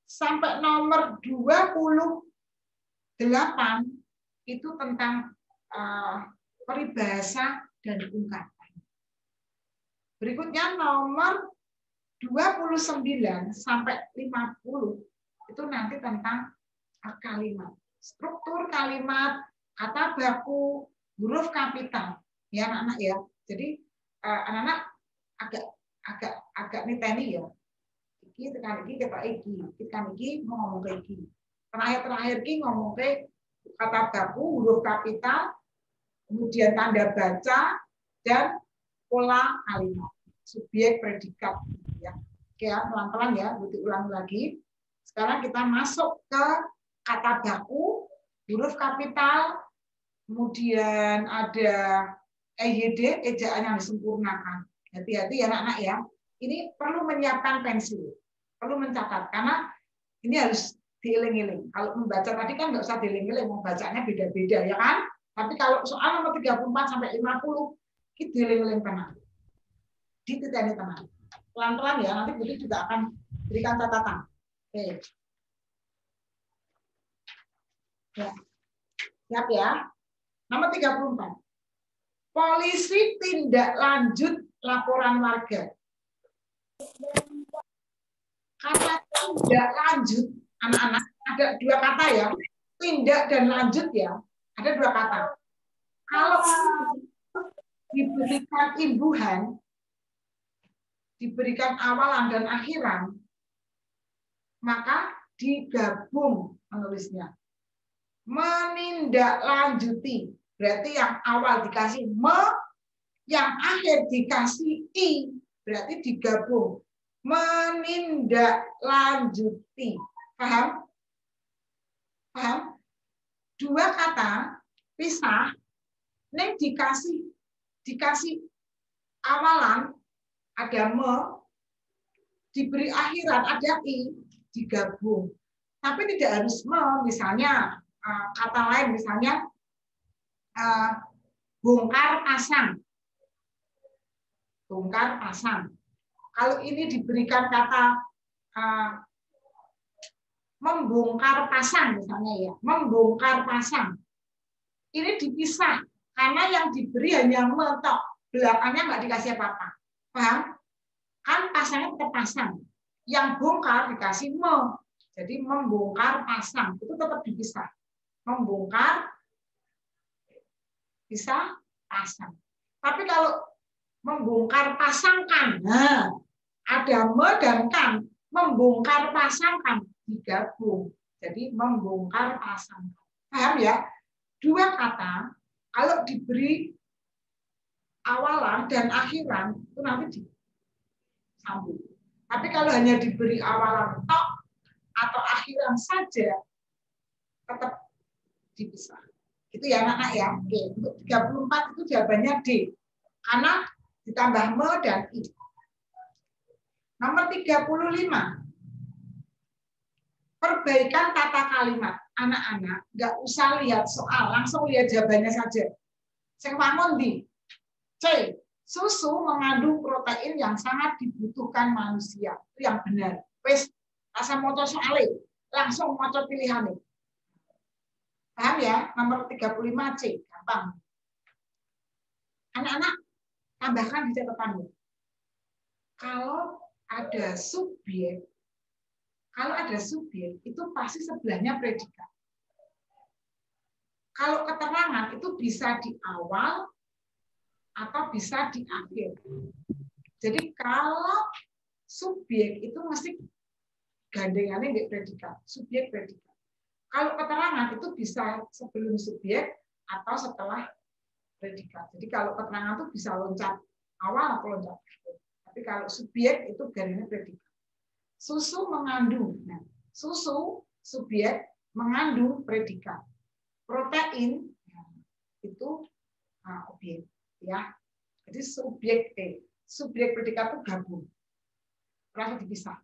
sampai nomor 28 itu tentang peribahasa dan ungkapan. Berikutnya nomor 29 sampai 50 itu nanti tentang kalimat, struktur kalimat, kata baku, huruf kapital, ya anak-anak ya. Jadi anak-anak agak niteni ya. Iki tekan iki ketok iki mau ngomong ke iki. Terakhir iki ngomong ke kata baku, huruf kapital, kemudian tanda baca dan pola kalimat, subjek, predikat, ya. Oke ya, pelan-pelan ya, diulangi lagi. Sekarang kita masuk ke kata baku, huruf kapital, kemudian ada EYD, ejaan yang disempurnakan. Hati-hati ya anak-anak ya. Ini perlu menyiapkan pensil, perlu mencatat, karena ini harus dieling-eling. Kalau membaca tadi kan nggak usah dieling-eling, mau bacanya beda-beda ya kan. Tapi kalau soal nomor 34 sampai 50, kita dieling-eling tenang. Dititeni tenang. Pelan-pelan ya, nanti Budi juga akan berikan catatan. Oke. Ya. Siap ya. Nomor 34. Polisi tindak lanjut laporan warga. Kata tindak lanjut, anak-anak, ada dua kata ya. Tindak dan lanjut ya. Ada dua kata. Kalau diberikan imbuhan, diberikan awalan dan akhiran, maka digabung menulisnya. Menindaklanjuti. Berarti yang awal dikasih me, yang akhir dikasih i. Berarti digabung. Menindaklanjuti. Paham? Paham? Dua kata pisah. Ini dikasih awalan, ada me, diberi akhiran, ada i, digabung. Tapi tidak harus me, misalnya kata lain, misalnya bongkar pasang. Bongkar pasang. Kalau ini diberikan kata membongkar pasang, misalnya ya, membongkar pasang. Ini dipisah, karena yang diberi hanya mentok, belakangnya nggak dikasih apa-apa. Paham? Kan pasangnya tetap pasang. Yang bongkar dikasih me. Jadi membongkar pasang, itu tetap dipisah. Membongkar, bisa pasang. Tapi kalau membongkar pasangkan, nah, ada me dan kan, membongkar pasangkan, digabung. Jadi membongkar pasangkan. Paham ya? Dua kata, kalau diberi awalan dan akhiran, itu nanti disambung. Tapi kalau hanya diberi awalan tok atau akhiran saja, tetap dipisah. Itu ya anak-anak ya. Oke, untuk 34 itu jawabannya D. Karena ditambah me dan i. Nomor 35. Perbaikan tata kalimat. Anak-anak nggak usah lihat soal, langsung lihat jawabannya saja. Sing wangun di C. Susu mengandung protein yang sangat dibutuhkan manusia. Itu yang benar. Wes, rasa moco soalnya, langsung moco pilihannya. Paham ya? Nomor 35C, gampang. Anak-anak, tambahkan di catatanmu. Kalau ada subjek, itu pasti sebelahnya predikat. Kalau keterangan itu bisa di awal atau bisa di akhir. Jadi kalau subjek itu mesti gandengannya di predikat, subjek predikat. Kalau keterangan itu bisa sebelum subjek atau setelah predikat. Jadi kalau keterangan itu bisa loncat awal atau loncat akhir. Tapi kalau subjek itu gandengannya predikat. Susu mengandung. Nah, susu subjek mengandung predikat. Protein itu objek, ya. Jadi subjek predikat itu gabung. Langsung dipisah.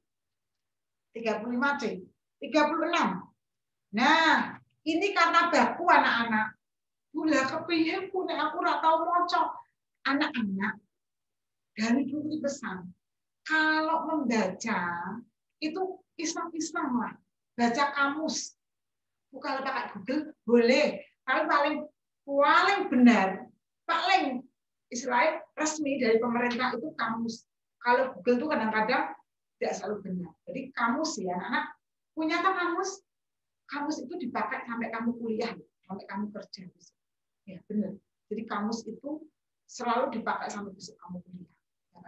35C. 36. Nah, Ini kata baku anak-anak. Gula kepiye nek aku ora tau maca. Anak-anak dari dulu pesan. Kalau membaca itu iseng-iseng lah. Baca kamus. Kalau pakai Google boleh. Tapi paling benar, paling istilahnya resmi dari pemerintah itu kamus. Kalau Google itu kadang-kadang tidak selalu benar. Jadi kamus ya, anak-anak punya kan kamus? Kamus itu dipakai sampai kamu kuliah, sampai kamu kerja. Ya benar. Jadi kamus itu selalu dipakai sampai besok kamu kuliah.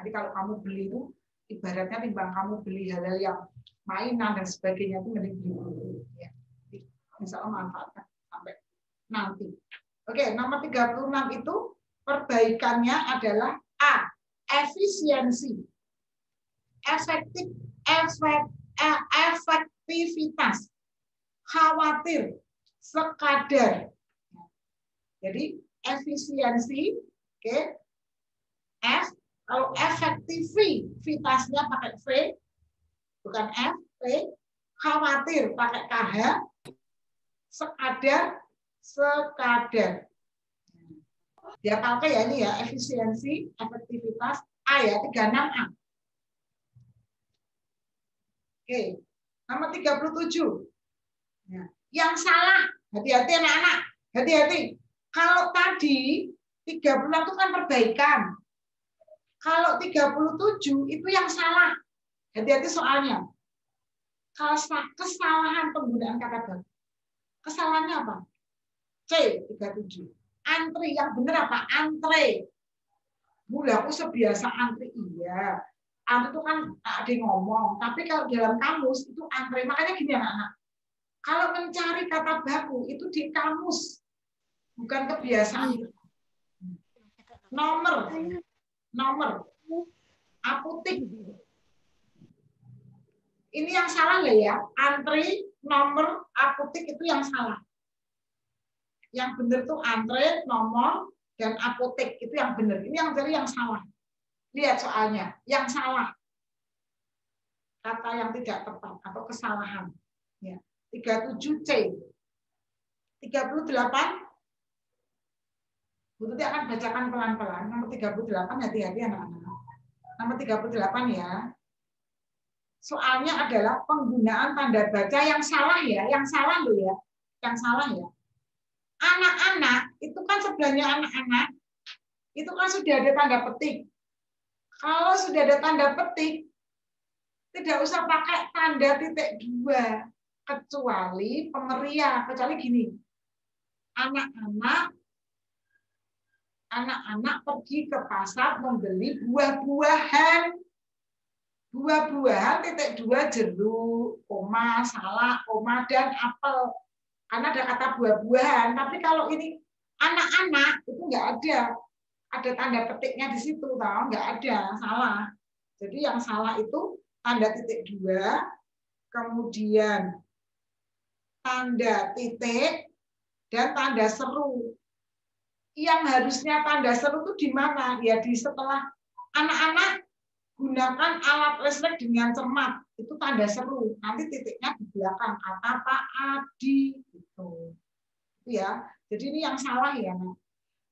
Jadi kalau kamu beli itu ibaratnya timbang kamu beli hal-hal yang mainan dan sebagainya itu mending beli dulu. Ya. Insya Allah manfaatkan sampai nanti. Oke, nomor 36 itu perbaikannya adalah A. Efisiensi. Efektivitas. Khawatir. Sekadar. Jadi efisiensi, oke. F. Kalau efektivitasnya pakai V, bukan F, V. Khawatir pakai KH. Sekadar. Dia pakai ya ini ya, efisiensi, efektivitas, A ya, 36A. Oke, nomor 37. Ya. Yang salah, hati-hati anak-anak, hati-hati. Kalau tadi 36 itu kan perbaikan. Kalau 37 itu yang salah. Hati-hati soalnya. Kesalahan penggunaan kata baku. Kesalahannya apa? C, 37. Antri, yang benar apa? Antre. Aku sebiasa antri, iya. Antri itu kan ada yang ngomong. Tapi kalau dalam kamus itu antre. Makanya gini anak-anak. Kalau mencari kata baku itu di kamus. Bukan kebiasaan. Nomor. Apotik. Ini yang salah lah ya. Antri, nomor, apotik itu yang salah. Yang benar tuh antre, nomor, dan apotek itu yang benar. Ini yang dari yang salah. Lihat soalnya, yang salah. Kata yang tidak tepat atau kesalahan. Ya. 37C. 38. Bu Tuti akan bacakan pelan-pelan. Nomor 38, hati-hati anak-anak. Nomor 38 ya. Soalnya adalah penggunaan tanda baca yang salah ya. Yang salah loh ya. Yang salah ya. Anak-anak, itu kan sebelahnya anak-anak, itu kan sudah ada tanda petik. Kalau sudah ada tanda petik, tidak usah pakai tanda titik 2. Kecuali pemeria. Kecuali gini, anak-anak pergi ke pasar membeli buah-buahan. Buah-buahan titik 2 jeruk, koma, salak, koma, dan apel. Karena ada kata buah-buahan, tapi kalau ini anak-anak itu nggak ada tanda petiknya di situ, tahu? Nggak ada, salah. Jadi yang salah itu tanda titik 2, kemudian tanda titik dan tanda seru. Yang harusnya tanda seru itu di mana? Ya di setelah anak-anak gunakan alat listrik dengan cermat, itu tanda seru. Nanti titiknya di belakang kata Pak Adi gitu. Ya. Jadi ini yang salah ya.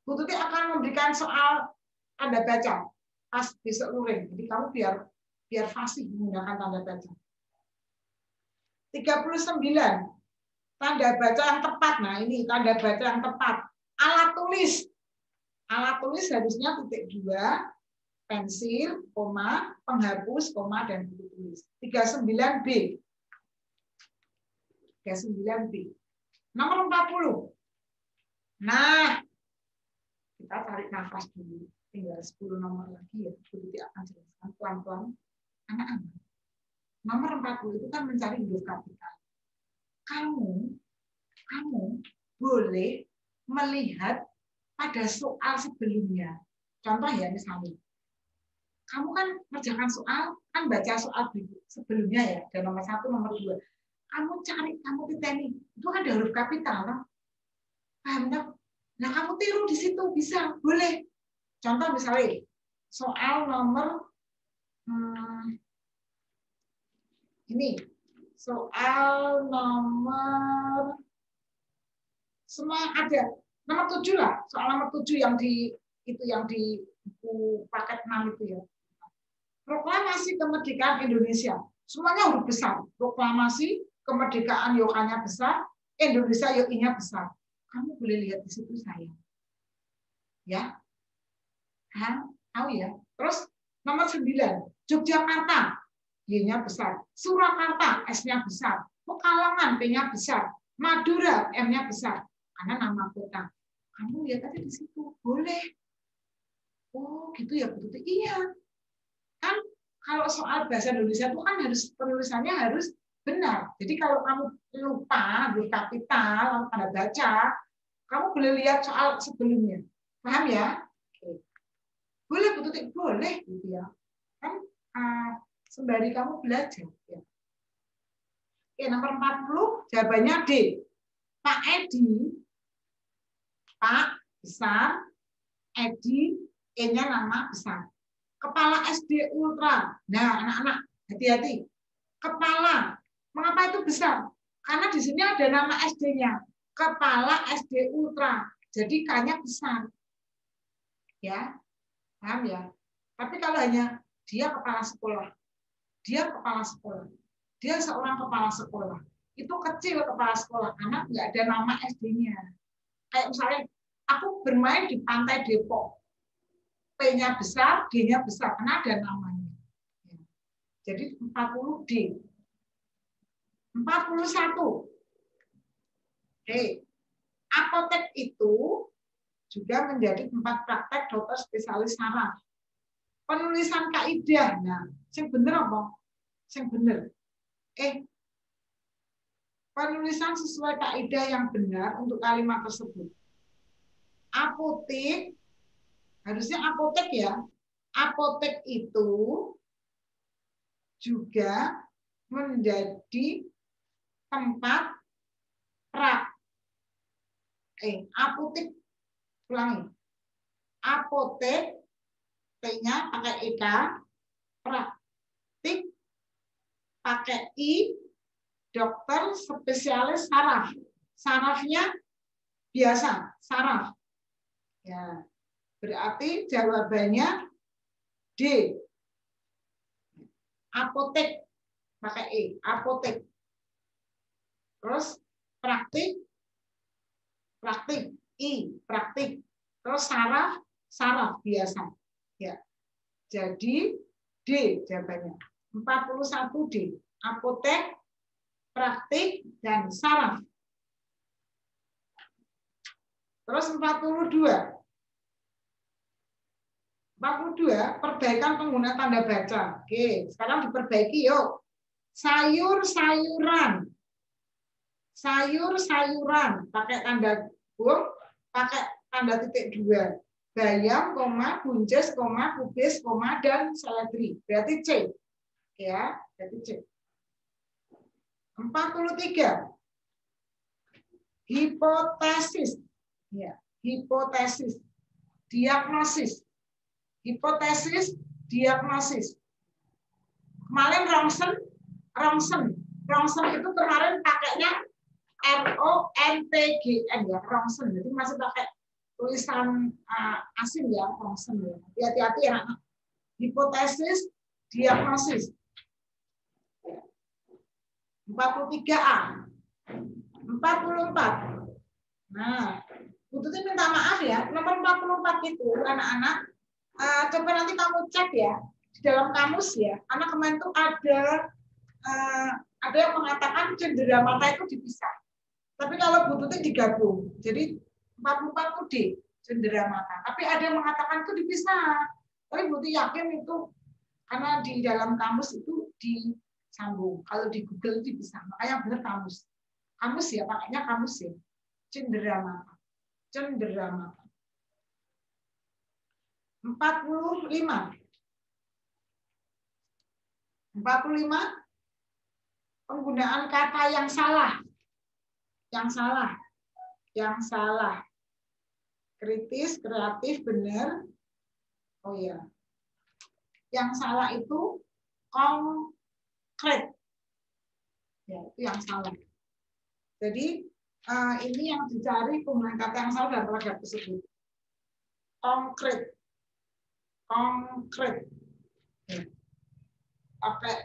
Bu Tuti akan memberikan soal tanda baca pas besok luring. Jadi kamu biar fasih menggunakan tanda baca. 39. Tanda baca yang tepat. Nah, ini tanda baca yang tepat. Alat tulis. Alat tulis harusnya titik 2, pensil, koma, penghapus, koma, dan buku tulis. 39B. 39B. Nomor 40. Nah, kita tarik nafas dulu. Tinggal 10 nomor lagi ya. Jadi akan jelaskan pelan-pelan. Anak-anak. Nomor 40 itu kan mencari huruf kapital. Kamu boleh melihat pada soal sebelumnya. Contoh ya misalnya. Kamu kan mengerjakan soal, kan baca soal sebelumnya ya, dan nomor 1, nomor 2. Kamu cari, kamu titeni, itu kan ada huruf kapital, kan? Paham tak? Nah, kamu tiru di situ, bisa, boleh. Contoh misalnya, soal nomor ini, soal nomor Semua ada. Nomor 7 lah, soal nomor 7 yang di buku paket 6 itu ya. Proklamasi kemerdekaan Indonesia. Semuanya huruf besar. Proklamasi kemerdekaan Y-nya besar, Indonesia Y-nya besar. Kamu boleh lihat di situ saya. Ya. Tahu ya. Terus nomor 9, Yogyakarta. Y-nya besar. Surakarta, S-nya besar. Pekalongan, P-nya besar. Madura, M-nya besar. Karena nama kota. Kamu lihat aja di situ. Boleh. Oh, gitu ya, betul. Iya. Kan kalau soal bahasa Indonesia itu kan penulisannya harus benar. Jadi kalau kamu lupa huruf kapital, tanda baca, kamu boleh lihat soal sebelumnya. Paham ya? Oke. Boleh, betul. Boleh gitu ya. Kan sembari kamu belajar. Ya. Oke, nomor 40, jawabannya D. Pak Edi, Pak besar, Edi, E-nya nama besar. Kepala SD Ultra. Nah, anak-anak, hati-hati. Kepala. Mengapa itu besar? Karena di sini ada nama SD-nya. Kepala SD Ultra. Jadi K-nya besar. Ya, paham ya? Tapi kalau hanya dia kepala sekolah, dia kepala sekolah, dia seorang kepala sekolah, itu kecil kepala sekolah, karena nggak ada nama SD-nya. Kayak misalnya, aku bermain di Pantai Depok, P-nya besar, D-nya besar, karena ada namanya. Jadi 40D. 41. Apotek itu juga menjadi tempat praktek dokter spesialis saraf. Penulisan kaidah. Nah, yang bener apa? Yang bener. Penulisan sesuai kaidah yang benar untuk kalimat tersebut. Apotek, harusnya apotek ya. Apotek itu juga menjadi tempat apotek, ulangi. Apotek, T-nya pakai EK, praktik pakai I, dokter spesialis saraf. Sarafnya biasa, saraf. Ya, berarti jawabannya D. Apotek pakai E, apotek. Terus praktik I, praktik. Terus saraf biasa. Ya. Jadi D jawabannya. 41D. Apotek, praktik, dan saraf. Terus 42. 42, perbaikan pengguna tanda baca. Oke, sekarang diperbaiki yuk. Sayur-sayuran. Sayur-sayuran. Pakai tanda bung, pakai tanda titik 2. Bayam, buncis, kubis, dan seledri. Berarti C. Ya, berarti C. 43. Hipotesis. Ya, hipotesis. Diagnosis. Hipotesis, diagnosis. Kemarin Rongsen itu kemarin pakainya RONTGN ya, Rongsen. Jadi masih pakai tulisan asing ya, Rongsen ya. Hati-hati ya. Hipotesis, diagnosis. 43A. 44. Nah, Putri minta maaf ya, nomor 44 itu anak-anak coba nanti kamu cek ya di dalam kamus ya. Karena kemarin itu ada yang mengatakan cendera mata itu dipisah. Tapi kalau Bu Tuti digabung, jadi 44 itu D, cendera mata. Tapi ada yang mengatakan itu dipisah. Tapi Bu Tuti yakin itu karena di dalam kamus itu disambung. Kalau di Google itu dipisah. Makanya benar kamus. Kamus ya, pakainya kamus ya. Cendera mata. Cendera mata. 45. 45 penggunaan kata yang salah. Yang salah. Kritis, kreatif, benar. Oh ya. Yang salah itu konkret. Ya, itu yang salah. Jadi ini yang dicari penggunaan kata yang salah dalam paragraf tersebut. Konkret. Konkret. Pakai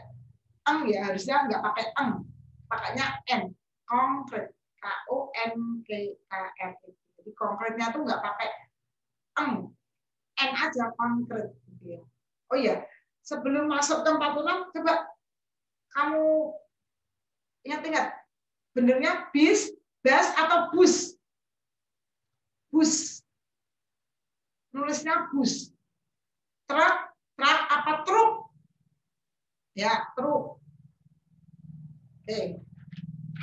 eng ya, harusnya nggak pakai eng. Pakainya n. Konkret. K-O-N-K-A-R. Jadi konkretnya tuh nggak pakai eng. N aja konkret. Oh iya, sebelum masuk ke 46, coba kamu ingat-ingat. Benernya bis, bus, atau bus? Bus. Nulisnya bus. Truk, truk apa truk? Ya, truk. Oke.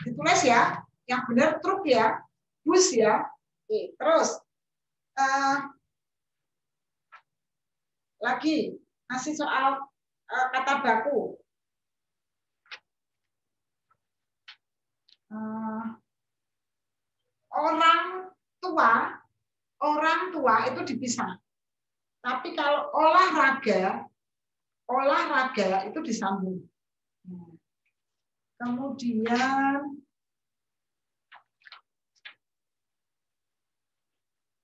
Ditulis ya. Yang benar truk ya. Bus ya. Oke, terus. Lagi. Masih soal kata baku. Orang tua itu dipisah. Tapi kalau olahraga itu disambung. Kemudian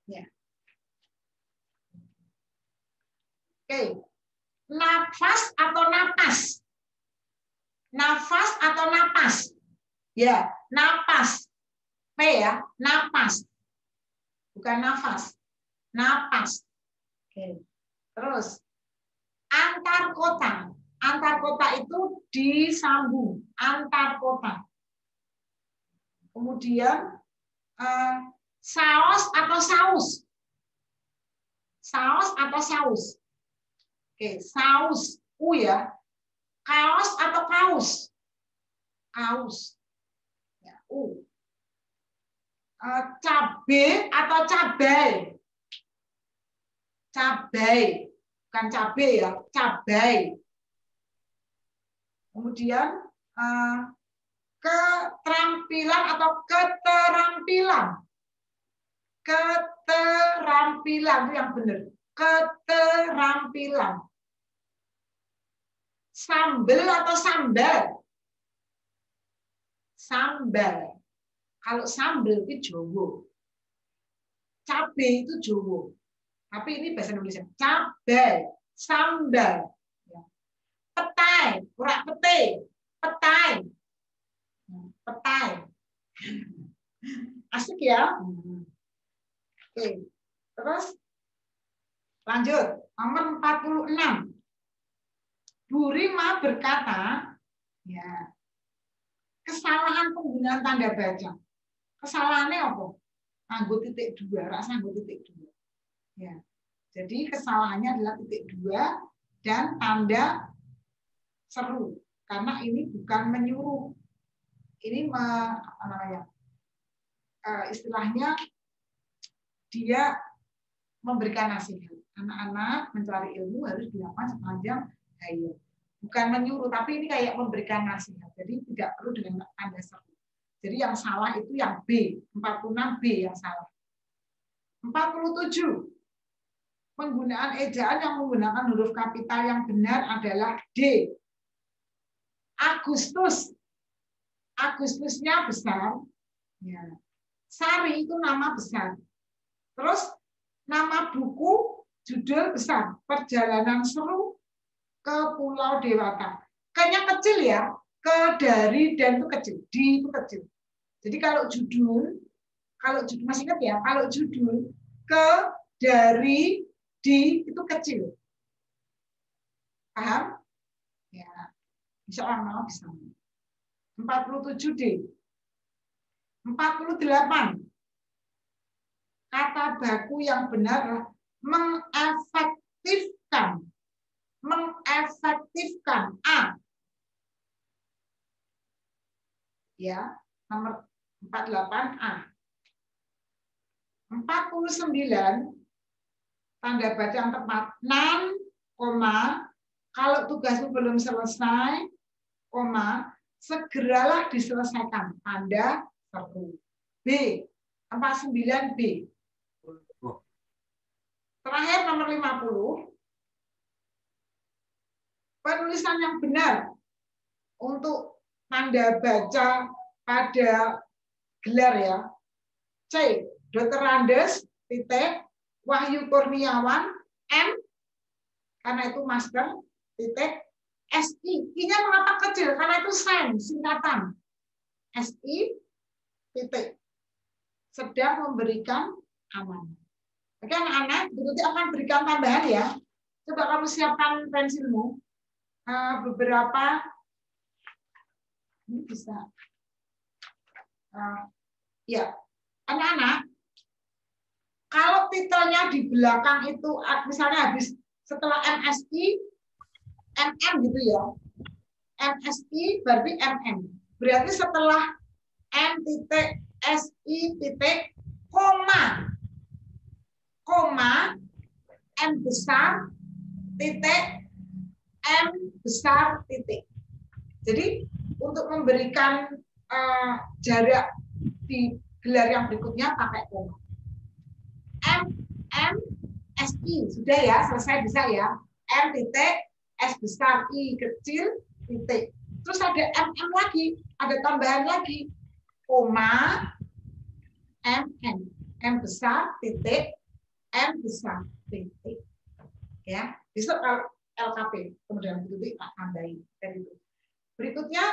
ya. Oke. Nafas atau napas? Nafas atau napas? Ya, napas. P ya, napas. Bukan nafas. Napas. Oke. Terus antar kota. Antar kota itu disambung. Antar kota. Kemudian saus atau saus? Saus atau saus? Oke, saus. U ya. Kaos atau kaos? Kaos. Ya, U. Cabe atau cabai? Cabai. Bukan cabe ya, cabai. Kemudian keterampilan atau keterampilan. Keterampilan itu yang benar. Keterampilan. Sambel atau sambal? Sambal. Kalau sambal itu Jawa. Cabai itu Jawa. Tapi ini bahasa Indonesia. Cabai, sambal. Petai, urak pete. Petai. Petai. Asik ya? Oke. Terus lanjut. Nomor 46. Bu Rima berkata, ya, kesalahan penggunaan tanda baca. Kesalahannya apa? Nganggo titik dua, rasa nganggo titik dua. Ya. Jadi kesalahannya adalah titik dua dan tanda seru. Karena ini bukan menyuruh. Ini apa namanya? Istilahnya dia memberikan nasihat. Anak-anak mencari ilmu harus dilakukan sepanjang hayat. Bukan menyuruh, tapi ini kayak memberikan nasihat. Jadi tidak perlu dengan tanda seru. Jadi yang salah itu yang B, 46B yang salah. 47. Penggunaan ejaan yang menggunakan huruf kapital yang benar adalah D. Agustus. Agustusnya besar. Ya. Sari itu nama besar. Terus nama buku judul besar. Perjalanan seru ke Pulau Dewata. Kayaknya kecil ya. Ke, dari, dan itu kecil. Di itu kecil. Jadi kalau judul masih ingat ya, kalau judul ke, dari, di itu kecil. Paham? Ya. Insya Allah bisa. 47D. 48. Kata baku yang benar mengefektifkan. Mengefektifkan. A. Ya, nomor 48A. 49 tanda baca yang tepat 6, kalau tugasmu belum selesai, segeralah diselesaikan. Tanda seru. B. 49B. Terakhir nomor 50. Penulisan yang benar untuk tanda baca pada gelar ya. C. Dr. Randes, titik, Wahyu Kurniawan, M, karena itu master, titik, SI. I-nya mengapa kecil? Karena itu sign, singkatan. SI, titik. Sedang memberikan amanah. Oke anak-anak, berikutnya akan berikan tambahan ya. Coba kamu siapkan pensilmu. Beberapa, ini bisa. Ya, anak-anak, kalau titelnya di belakang itu, misalnya habis setelah MSI, MM gitu ya. MSI berarti MM. Berarti setelah M titik SI titik koma M besar titik M besar titik. Jadi untuk memberikan jarak di gelar yang berikutnya pakai koma. M SI sudah ya, selesai bisa ya. M titik S besar I kecil titik. Terus ada MM lagi, ada tambahan lagi. Koma MN. M besar titik M besar titik. Ya, besok kalau LKP kemudian titik tak tambahin dari itu. Berikutnya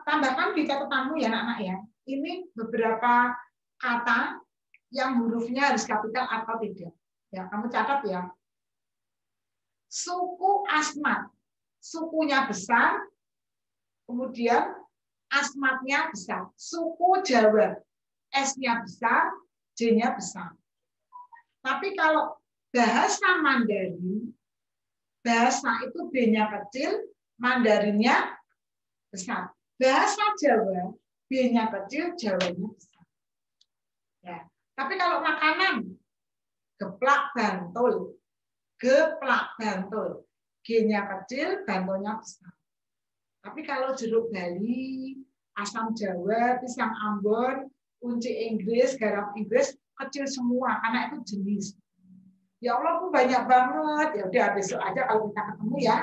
tambahkan di catatanmu ya anak-anak ya. Ini beberapa kata yang hurufnya harus kapital atau tidak. Ya, kamu catat ya. Suku Asmat. Sukunya besar, kemudian asmatnya besar. Suku Jawa. S-nya besar, J-nya besar. Tapi kalau bahasa Mandarin, bahasa itu B-nya kecil, Mandarinnya besar. Bahasa Jawa, B-nya kecil, Jawanya besar. Ya. Tapi kalau makanan, geplak bantul. Geplak bantul. G-nya kecil, bantulnya besar. Tapi kalau jeruk Bali, asam Jawa, pisang Ambon, kunci Inggris, garam Inggris, kecil semua, karena itu jenis. Ya Allah, pun banyak banget. Ya udah besok aja kalau kita ketemu ya,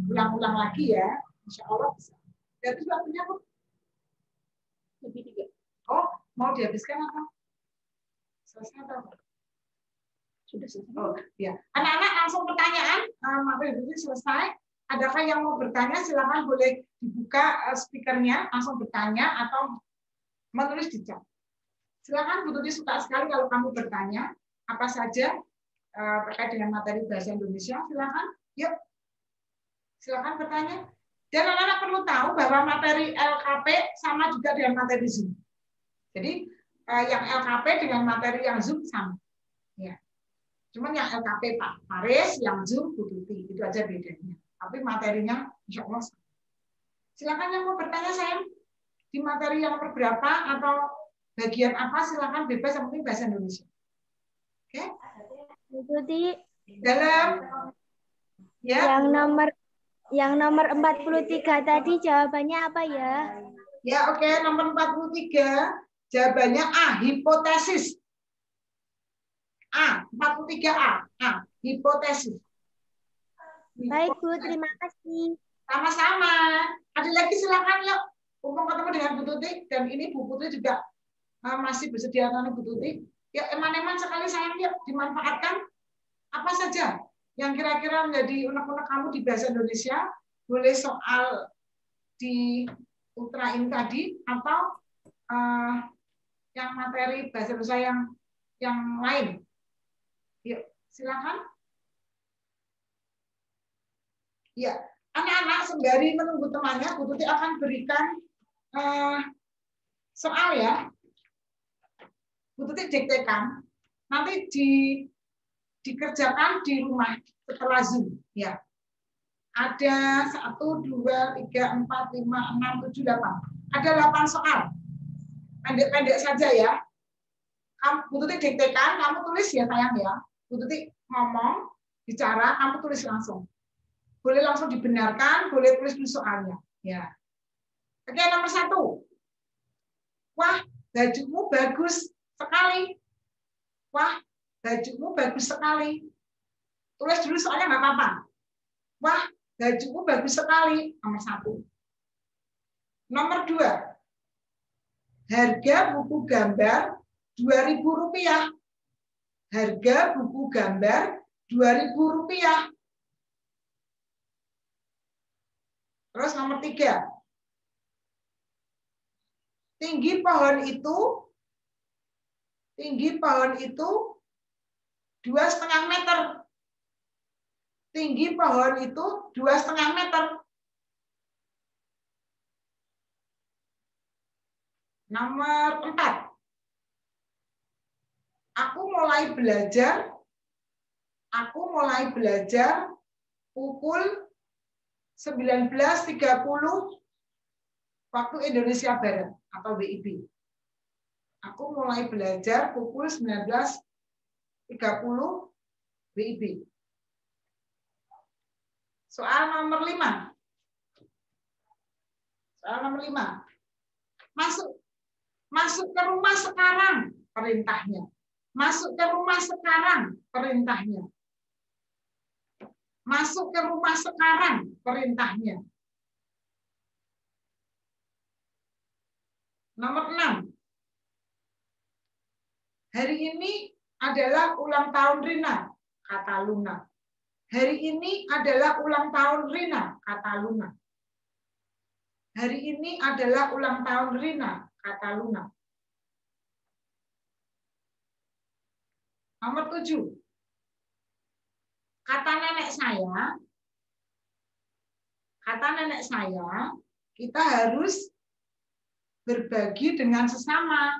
ulang-ulang lagi ya. Insya Allah bisa. Jadi waktunya Bu? Lebih 3. Oh, mau dihabiskan apa? Selesai atau? Sudah selesai. Oh, ya. Anak-anak langsung pertanyaan, materi ini selesai. Adakah yang mau bertanya? Silakan boleh dibuka speakernya, langsung bertanya atau menulis di chat. Silakan, Bu Tuti suka sekali kalau kamu bertanya apa saja terkait dengan materi bahasa Indonesia. Silakan, yuk. Silakan bertanya. Dan anak-anak perlu tahu bahwa materi LKP sama juga dengan materi Zoom. Jadi yang LKP dengan materi yang Zoom sama. Ya. Cuman yang LKP Pak Faris, yang Zoom Bu Tuti, itu aja bedanya. Tapi materinya insya Allah sama. Silakan yang mau bertanya sayang di materi yang berapa atau bagian apa, silakan bebas yang penting bahasa Indonesia. Oke? Bu Tuti. Dalam ya. Yang nomor 43 tadi jawabannya apa ya? Ya, oke, nomor 43 jawabannya A, hipotesis. A, 43A. A, hipotesis. Baik, Bu, terima kasih. Sama-sama. Ada lagi silakan yuk. Mumpung ketemu dengan Bu Tuti dan ini Bu Putri juga masih bersedia dengan Bu Tuti. Ya, eman-eman sekali sayang yuk dimanfaatkan apa saja yang kira-kira menjadi unek-unek kamu di bahasa Indonesia. Boleh soal di ultrain tadi atau yang materi bahasa Indonesia yang lain. Yuk, silakan. Ya, anak-anak sembari menunggu temannya, Bu Tuti akan berikan soal ya. Bu Tuti diktekan, nanti dikerjakan di rumah setelah Zoom. Ya, ada 1, 2, 3, 4, 5, 6, 7, 8. Ada 8 soal. Pendek-pendek saja ya. Bu Tuti diktekan, kamu tulis ya sayang ya. Bu Tuti ngomong, bicara, kamu tulis langsung. Boleh langsung dibenarkan, boleh tulis dulu soalnya. Ya. Oke, nomor 1. Wah, bajumu bagus sekali. Wah, bajumu bagus sekali. Tulis dulu soalnya nggak apa-apa. Wah, bajumu bagus sekali. Nomor 1. Nomor 2. Harga buku gambar Rp2.000. Harga buku gambar Rp2.000. Terus nomor 3. Tinggi pohon itu 2,5 meter. Tinggi pohon itu 2,5 meter. Nomor 4. Aku mulai belajar pukul 19.30 waktu Indonesia Barat atau WIB. Aku mulai belajar pukul 19.30 WIB. Soal nomor 5. Masuk ke rumah sekarang, perintahnya. Masuk ke rumah sekarang, perintahnya. Masuk ke rumah sekarang, perintahnya. Nomor 6. Hari ini adalah ulang tahun Rina, kata Luna. Hari ini adalah ulang tahun Rina, kata Luna. Hari ini adalah ulang tahun Rina, kata Luna. Nomor 7. Kata nenek saya, kita harus berbagi dengan sesama.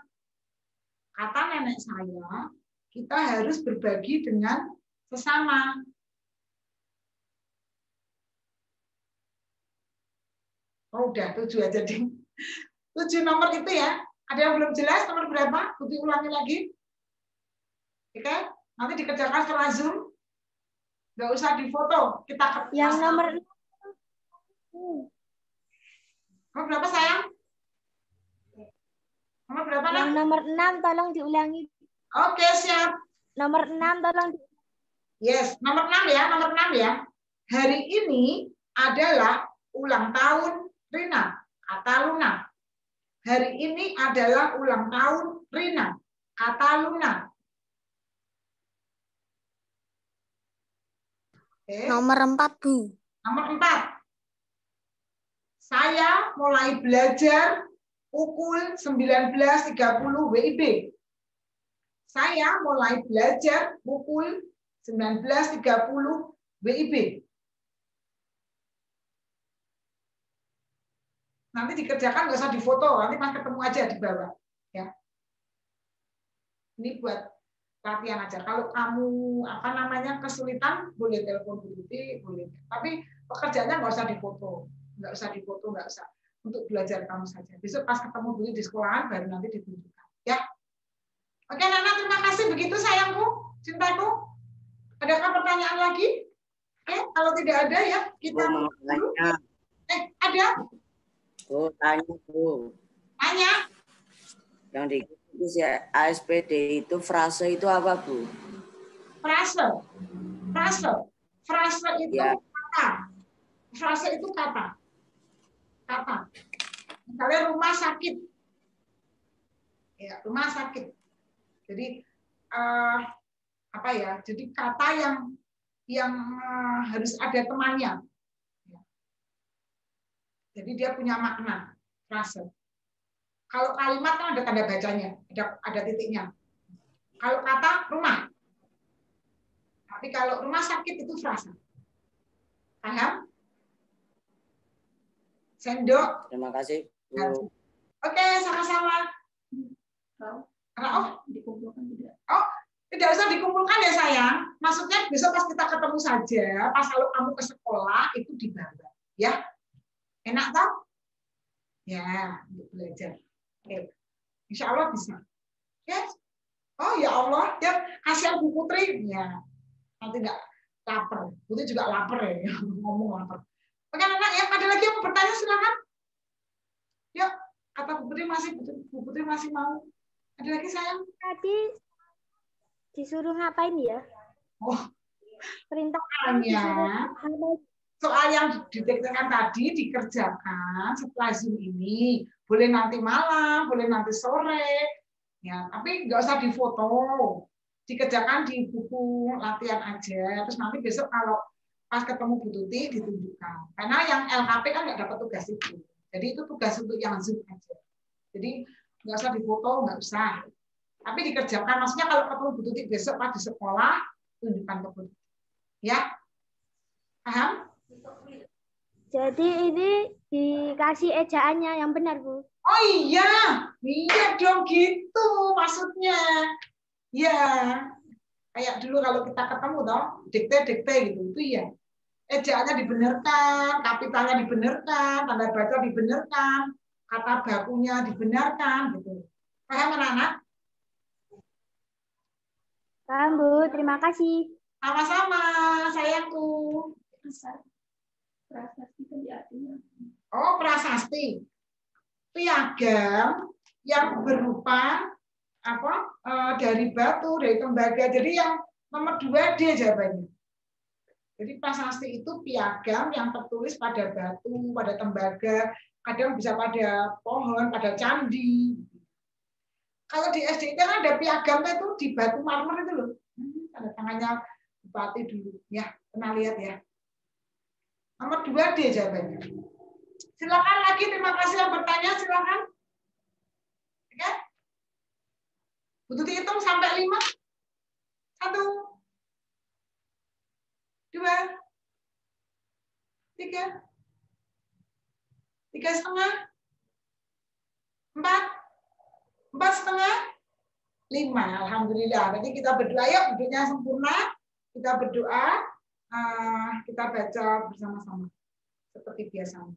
Kata nenek saya, kita harus berbagi dengan sesama. Oh, udah 7 aja, Ding. 7 nomor itu ya. Ada yang belum jelas nomor berapa? Putih ulangi lagi. Oke, nanti dikerjakan setelah Zoom. Nggak usah difoto. Kita Yang nomor berapa, sayang? Nomor berapa, Yang nomor 6 tolong diulangi. Oke, siap. Nomor 6 tolong. Yes, nomor 6 ya, nomor 6 ya. Hari ini adalah ulang tahun Rina, kata Luna. Hari ini adalah ulang tahun Rina, kata Luna. Oke. Nomor 4, Bu. Nomor 4. Saya mulai belajar pukul 19.30 WIB. Saya mulai belajar pukul 19.30 WIB. Nanti dikerjakan, nggak usah difoto, nanti pas ketemu aja di bawah. Ya. Ini buat latihan aja. Kalau kamu kesulitan, boleh telepon Bu Tuti, boleh. Tapi pekerjaannya nggak usah difoto, nggak usah. Untuk belajar kamu saja. Besok pas ketemu Bu Tuti di sekolahan, baru nanti ditunjukkan. Ya. Oke, Nana, terima kasih. Begitu sayangku, cintaku. Adakah pertanyaan lagi? Oke, kalau tidak ada ya kita. Ada? Oh, tanya, Bu. Tanya. Yang di ASPD itu frase itu apa, Bu? Frase itu ya. kata. Frase itu kata. Misalnya rumah sakit. Ya, rumah sakit. Jadi Jadi kata yang harus ada temannya. Jadi dia punya makna frase. Kalau kalimat kan ada tanda bacanya, ada titiknya. Kalau kata rumah. Tapi kalau rumah sakit itu frasa. Paham? Sendok. Terima kasih, Bu. Oke, sama-sama. Dikumpulkan tidak? Oh, tidak usah dikumpulkan ya sayang. Maksudnya besok pas kita ketemu saja, pas kalau kamu ke sekolah itu dibawa. Ya, enak toh? Ya, untuk belajar. Oke. Insya Allah bisa. Ya. Oh ya Allah, ya kasihan Bu Putri. Ya, nanti nggak lapar. Putri juga lapar ya, ngomong lapar. Oke, anak ya, ada lagi yang mau bertanya silakan. Yuk, kata Bu Putri masih mau. Ada lagi sayang? Tadi disuruh ngapain ya? Oh, Perintahnya. Soal yang ditekan tadi dikerjakan setelah Zoom ini. Boleh nanti malam, boleh nanti sore. Ya, tapi nggak usah difoto. Dikerjakan di buku latihan aja. Terus nanti besok kalau pas ketemu Bu Tuti ditunjukkan. Karena yang LKP kan nggak dapat tugas itu. Jadi itu tugas untuk yang Zoom aja. Jadi nggak usah difoto, nggak usah. Tapi dikerjakan. Maksudnya kalau ketemu Bu Tuti besok pas di sekolah, tunjukkan ke Bu Tuti. Ya? Paham? Jadi ini dikasih ejaannya yang benar, Bu. Oh iya, iya dong gitu maksudnya. Ya, kayak dulu kalau kita ketemu toh, dikte gitu, itu ya. Ejaannya dibenarkan, kapitalnya dibenarkan, tanda baca dibenarkan, kata bakunya dibenarkan gitu. Paham anak-anak? Paham, Bu. Terima kasih. Sama-sama, sayangku. Oh, prasasti. Piagam yang berupa apa dari batu, dari tembaga. Jadi yang nomor 2 dia jawabannya. Jadi prasasti itu piagam yang tertulis pada batu, pada tembaga, kadang bisa pada pohon, pada candi. Kalau di SD kan ada piagam itu di batu marmer itu loh. Ada tangannya bupati dulu. Ya, pernah lihat ya. Nomor 2 dia jawabannya. Silakan lagi, terima kasih yang bertanya, silakan. Oke? Butuh dihitung sampai 5. 1, 2, 3, 3,5, 4, 4,5, 5. Alhamdulillah. Nanti kita berdoa ya, duduknya sempurna. Kita berdoa, kita baca bersama-sama seperti biasa.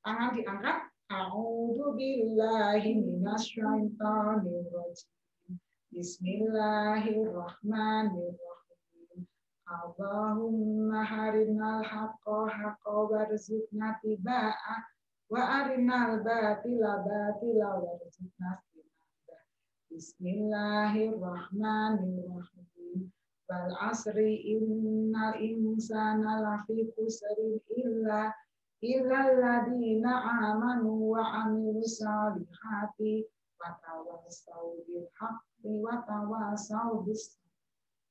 Tangan diangkat. A'udzu billahi minasyaitonir rajim. Bismillahirrahmanirrahim. Allahumma harinal haqqa haqqa warzuqna tiba'ah wa arinal batila batila warzuqna tinabah. Bismillahirrahmanirrahim. Wal asri innal insana lafi khusrin illa illalladzina amanu wa amilus solihati wa tawassaw bil haqqi wa tawassaw bis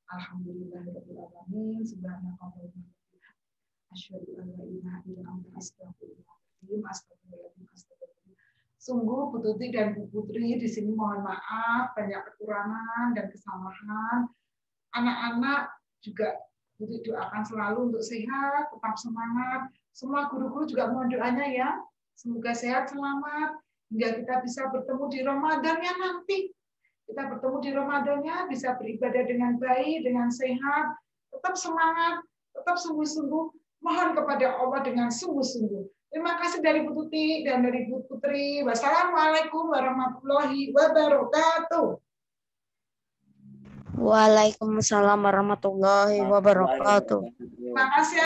alhamdulillahirabbil alamin subhanakallahumma wa bihamdika asyhadu an la ilaha illa anta astaghfiruka. Sungguh Bu Tuti dan Bu Putri di sini mohon maaf banyak kekurangan dan kesalahan. Anak-anak juga doakan selalu untuk sehat, tetap semangat. Semua guru-guru juga mohon doanya ya. Semoga sehat, selamat, hingga kita bisa bertemu di Ramadannya nanti. Kita bertemu di Ramadannya, bisa beribadah dengan baik, dengan sehat, tetap semangat, tetap sungguh-sungguh. Mohon kepada Allah dengan sungguh-sungguh. Terima kasih dari Bu Tuti dan dari Bu Putri. Wassalamualaikum warahmatullahi wabarakatuh. Waalaikumsalam warahmatullahi wabarakatuh. Terima kasih.